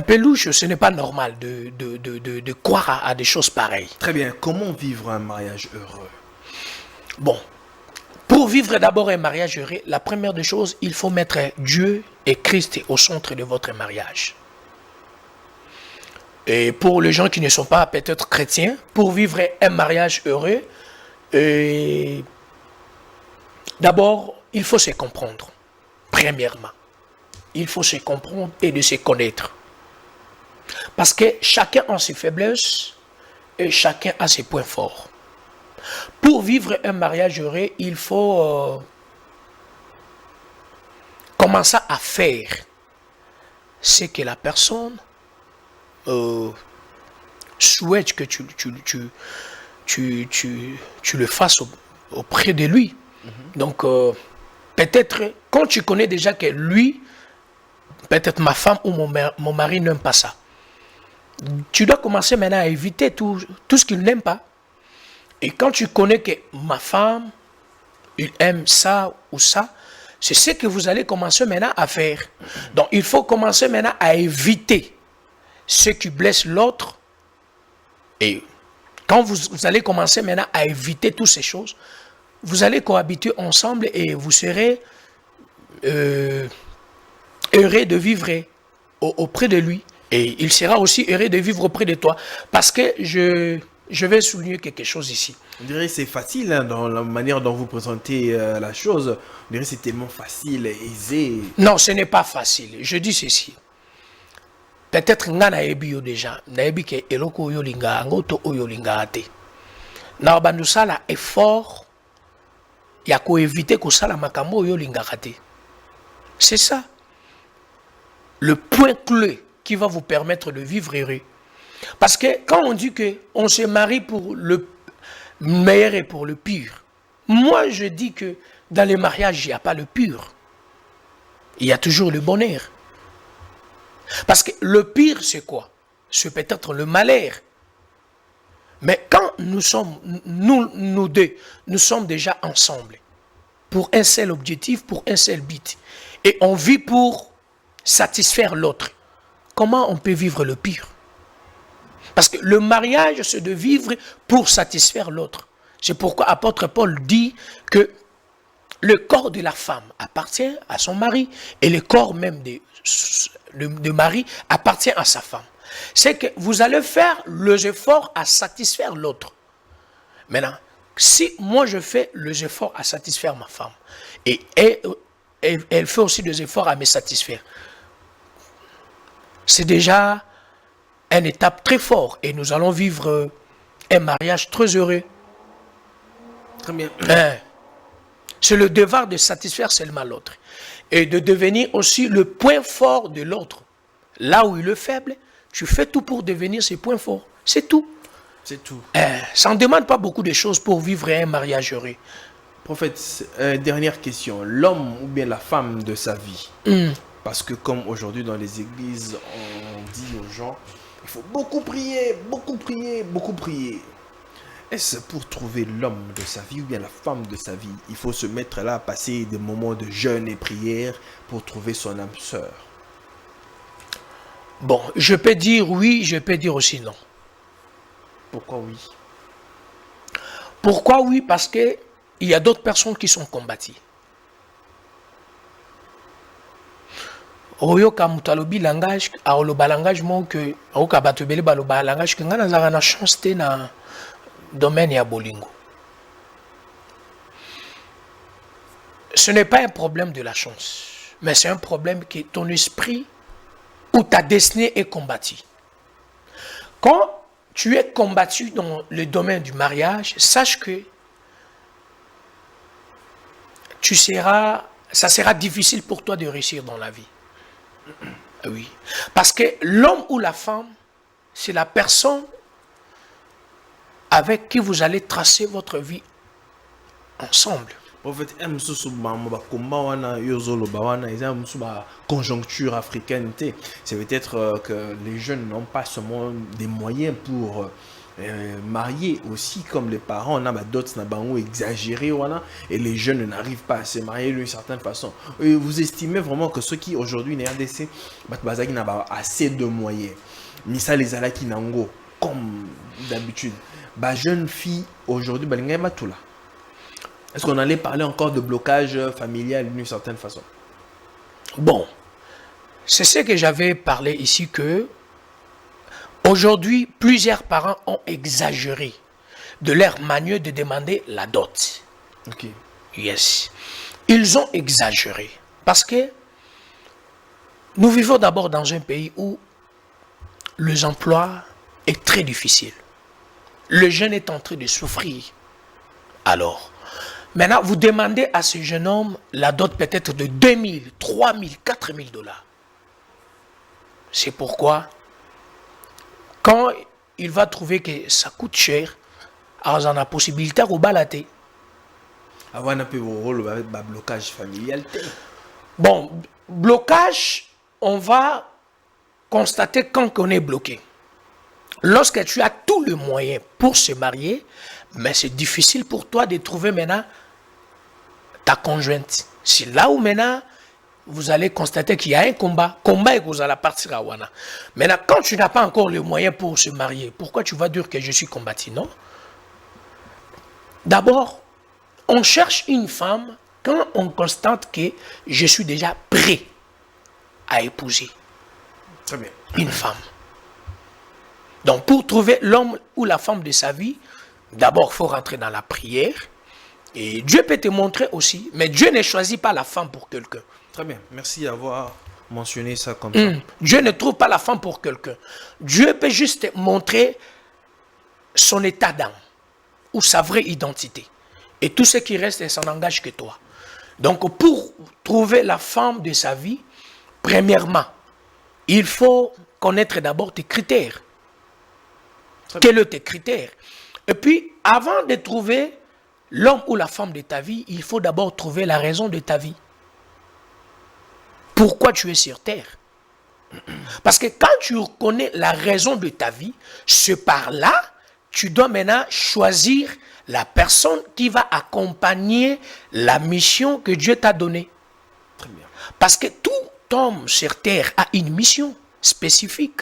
louche. Ce n'est pas normal de croire à des choses pareilles. Très bien. Comment vivre un mariage heureux? Bon, pour vivre d'abord un mariage heureux, la première des choses, il faut mettre Dieu et Christ au centre de votre mariage. Et pour les gens qui ne sont pas peut-être chrétiens, pour vivre un mariage heureux, d'abord, il faut se comprendre. Premièrement, il faut se comprendre et de se connaître. Parce que chacun a ses faiblesses et chacun a ses points forts. Pour vivre un mariage heureux, il faut commencer à faire ce que la personne souhaite que tu le fasses auprès de lui. Donc, peut-être, quand tu connais déjà que lui, peut-être ma femme ou mon mari n'aime pas ça, tu dois commencer maintenant à éviter tout ce qu'il n'aime pas. Et quand tu connais que ma femme, il aime ça ou ça, c'est ce que vous allez commencer maintenant à faire. Donc, il faut commencer maintenant à éviter ce qui blesse l'autre. Et quand vous allez commencer maintenant à éviter toutes ces choses, vous allez cohabiter ensemble et vous serez heureux de vivre auprès de lui. Et il sera aussi heureux de vivre auprès de toi. Parce que je vais souligner quelque chose ici. On dirait que c'est facile hein, dans la manière dont vous présentez la chose. On dirait que c'est tellement facile, aisé. Non, ce n'est pas facile. Je dis ceci. Peut-être nga na ebi yo déjà. Na ebi ke eloko yo linga, ngoto oyo linga ate. Na bandu sala effort ya ko éviter ko sala makambo oyo linga ate. C'est ça. Le point clé qui va vous permettre de vivre heureux. Parce que quand on dit qu'on se marie pour le meilleur et pour le pire, moi je dis que dans les mariages, il n'y a pas le pur. Il y a toujours le bonheur. Parce que le pire, c'est quoi? C'est peut-être le malheur. Mais quand nous sommes, nous deux, nous sommes déjà ensemble, pour un seul objectif, pour un seul but, et on vit pour satisfaire l'autre, comment on peut vivre le pire? Parce que le mariage, c'est de vivre pour satisfaire l'autre. C'est pourquoi l'apôtre Paul dit que le corps de la femme appartient à son mari et le corps même de mari appartient à sa femme. C'est que vous allez faire les efforts à satisfaire l'autre. Maintenant, si moi je fais les efforts à satisfaire ma femme et elle fait aussi des efforts à me satisfaire, c'est déjà une étape très forte et nous allons vivre un mariage très heureux. Très bien. C'est le devoir de satisfaire seulement l'autre et de devenir aussi le point fort de l'autre. Là où il est faible, tu fais tout pour devenir ses points forts. C'est tout. C'est tout. Ça ne demande pas beaucoup de choses pour vivre un mariage heureux. Prophète, dernière question. L'homme ou bien la femme de sa vie? Parce que comme aujourd'hui dans les églises, on dit aux gens, il faut beaucoup prier, beaucoup prier, beaucoup prier. Est-ce pour trouver l'homme de sa vie ou bien la femme de sa vie, il faut se mettre là, passer des moments de jeûne et prière pour trouver son âme sœur? Bon, je peux dire oui, je peux dire aussi non. Pourquoi oui? Pourquoi oui? Parce que il y a d'autres personnes qui sont combattues. Oyoka mutalobi langage, aoloba langage mon que oyoka batobele baloba langage que ngana zaka na chance te na domaine ya bolingo. Ce n'est pas un problème de la chance, mais c'est un problème que ton esprit ou ta destinée est combattue. Quand tu es combattu dans le domaine du mariage, sache que ça sera difficile pour toi de réussir dans la vie. Oui. Parce que l'homme ou la femme, c'est la personne avec qui vous allez tracer votre vie ensemble. Prophète, conjoncture africaine, c'est peut-être que les jeunes n'ont pas seulement des moyens pour marier aussi, comme les parents, on a d'autres exagérés, et les jeunes n'arrivent pas à se marier d'une certaine façon. Et vous estimez vraiment que ceux qui aujourd'hui en RDC n'ont assez de moyens, ni ça les alaki nango, comme d'habitude, jeune fille aujourd'hui, tout là. Est-ce qu'on allait parler encore de blocage familial d'une certaine façon? Bon, c'est ce que j'avais parlé ici que aujourd'hui, plusieurs parents ont exagéré de leur manière de demander la dot. Ok. Yes. Ils ont exagéré parce que nous vivons d'abord dans un pays où les emplois est très difficile. Le jeune est en train de souffrir. Alors, maintenant, vous demandez à ce jeune homme la dot peut-être de 2000, 3000, 4000 dollars. C'est pourquoi, quand il va trouver que ça coûte cher, alors on a la possibilité de balater. Avant un peu au rôle avec blocage familial. Bon, blocage, on va constater quand on est bloqué. Lorsque tu as tous les moyens pour se marier, mais c'est difficile pour toi de trouver maintenant ta conjointe. C'est là où maintenant vous allez constater qu'il y a un combat et que vous allez partir à Wana. Maintenant, quand tu n'as pas encore les moyens pour se marier, pourquoi tu vas dire que je suis combattu? Non. D'abord, on cherche une femme quand on constate que je suis déjà prêt à épouser. Très bien. Une femme. Donc, pour trouver l'homme ou la femme de sa vie, d'abord, il faut rentrer dans la prière. Et Dieu peut te montrer aussi, mais Dieu ne choisit pas la femme pour quelqu'un. Très bien. Merci d'avoir mentionné ça comme ça. Dieu ne trouve pas la femme pour quelqu'un. Dieu peut juste montrer son état d'âme ou sa vraie identité. Et tout ce qui reste, ça n'engage que toi. Donc, pour trouver la femme de sa vie, premièrement, il faut connaître d'abord tes critères. Quels sont tes critères? Et puis, avant de trouver l'homme ou la femme de ta vie, il faut d'abord trouver la raison de ta vie. Pourquoi tu es sur terre? Parce que quand tu connais la raison de ta vie, ce par-là, tu dois maintenant choisir la personne qui va accompagner la mission que Dieu t'a donnée. Très bien. Parce que tout homme sur terre a une mission spécifique.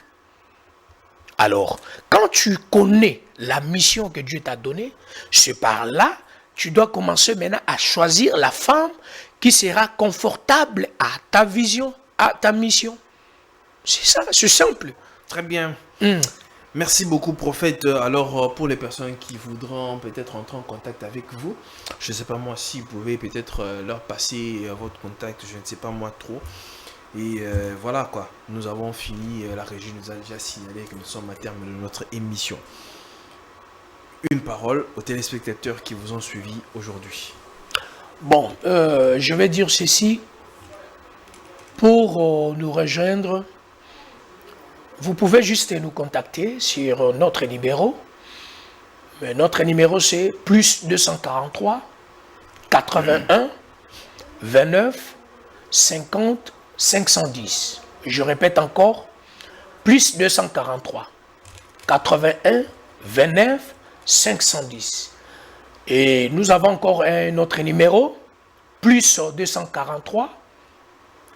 Alors, quand tu connais la mission que Dieu t'a donnée, c'est par là, tu dois commencer maintenant à choisir la femme qui sera confortable à ta vision, à ta mission. C'est ça, c'est simple. Très bien. Merci beaucoup, prophète. Alors, pour les personnes qui voudront peut-être entrer en contact avec vous, je ne sais pas moi si vous pouvez peut-être leur passer votre contact, je ne sais pas moi trop. Et voilà quoi, nous avons fini, la régie nous a déjà signalé que nous sommes à terme de notre émission. Une parole aux téléspectateurs qui vous ont suivi aujourd'hui. Bon, je vais dire ceci. Pour nous rejoindre, Vous pouvez juste nous contacter sur notre numéro. Notre numéro c'est plus 243 81 29 50 510. Je répète encore, plus 243 81 29 510. Et nous avons encore un autre numéro, plus 243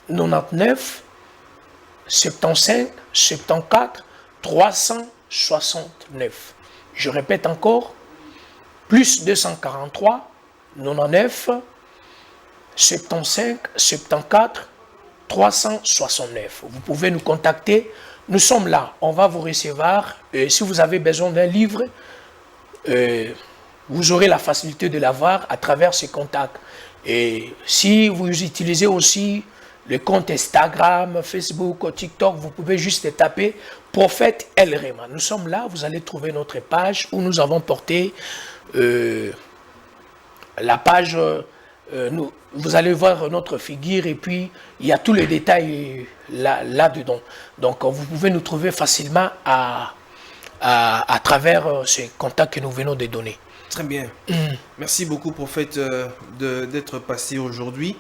99 75 74 369. Je répète encore, plus 243 99 75 74 369. Vous pouvez nous contacter. Nous sommes là. On va vous recevoir. Si vous avez besoin d'un livre, vous aurez la facilité de l'avoir à travers ces contacts. Et si vous utilisez aussi le compte Instagram, Facebook, TikTok, vous pouvez juste taper Prophète El Rema. Nous sommes là. Vous allez trouver notre page où nous avons porté la page. Vous allez voir notre figure et puis il y a tous les détails là-dedans. Donc vous pouvez nous trouver facilement à travers ces contacts que nous venons de donner. Très bien. Merci beaucoup, prophète, d'être passé aujourd'hui.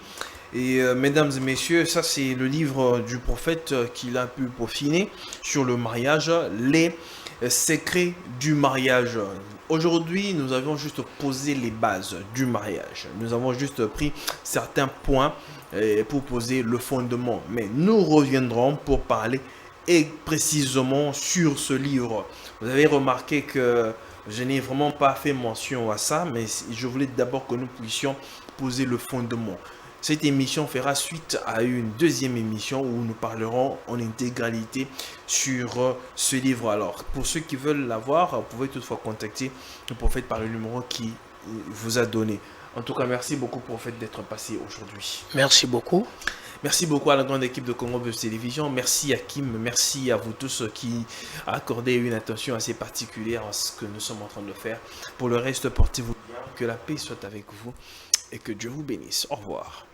Et mesdames et messieurs, ça c'est le livre du prophète qu'il a pu peaufiner sur le mariage, les secrets du mariage. Aujourd'hui, nous avons juste posé les bases du mariage. Nous avons juste pris certains points pour poser le fondement. Mais nous reviendrons pour parler et précisément sur ce livre. Vous avez remarqué que je n'ai vraiment pas fait mention à ça, mais je voulais d'abord que nous puissions poser le fondement. Cette émission fera suite à une deuxième émission où nous parlerons en intégralité sur ce livre. Alors, pour ceux qui veulent l'avoir, vous pouvez toutefois contacter le prophète par le numéro qui vous a donné. En tout cas, merci beaucoup, prophète, d'être passé aujourd'hui. Merci beaucoup. Merci beaucoup à la grande équipe de Congo Buzz Télévision. Merci à Kim. Merci à vous tous qui accordez une attention assez particulière à ce que nous sommes en train de faire. Pour le reste, portez-vous bien. Que la paix soit avec vous et que Dieu vous bénisse. Au revoir.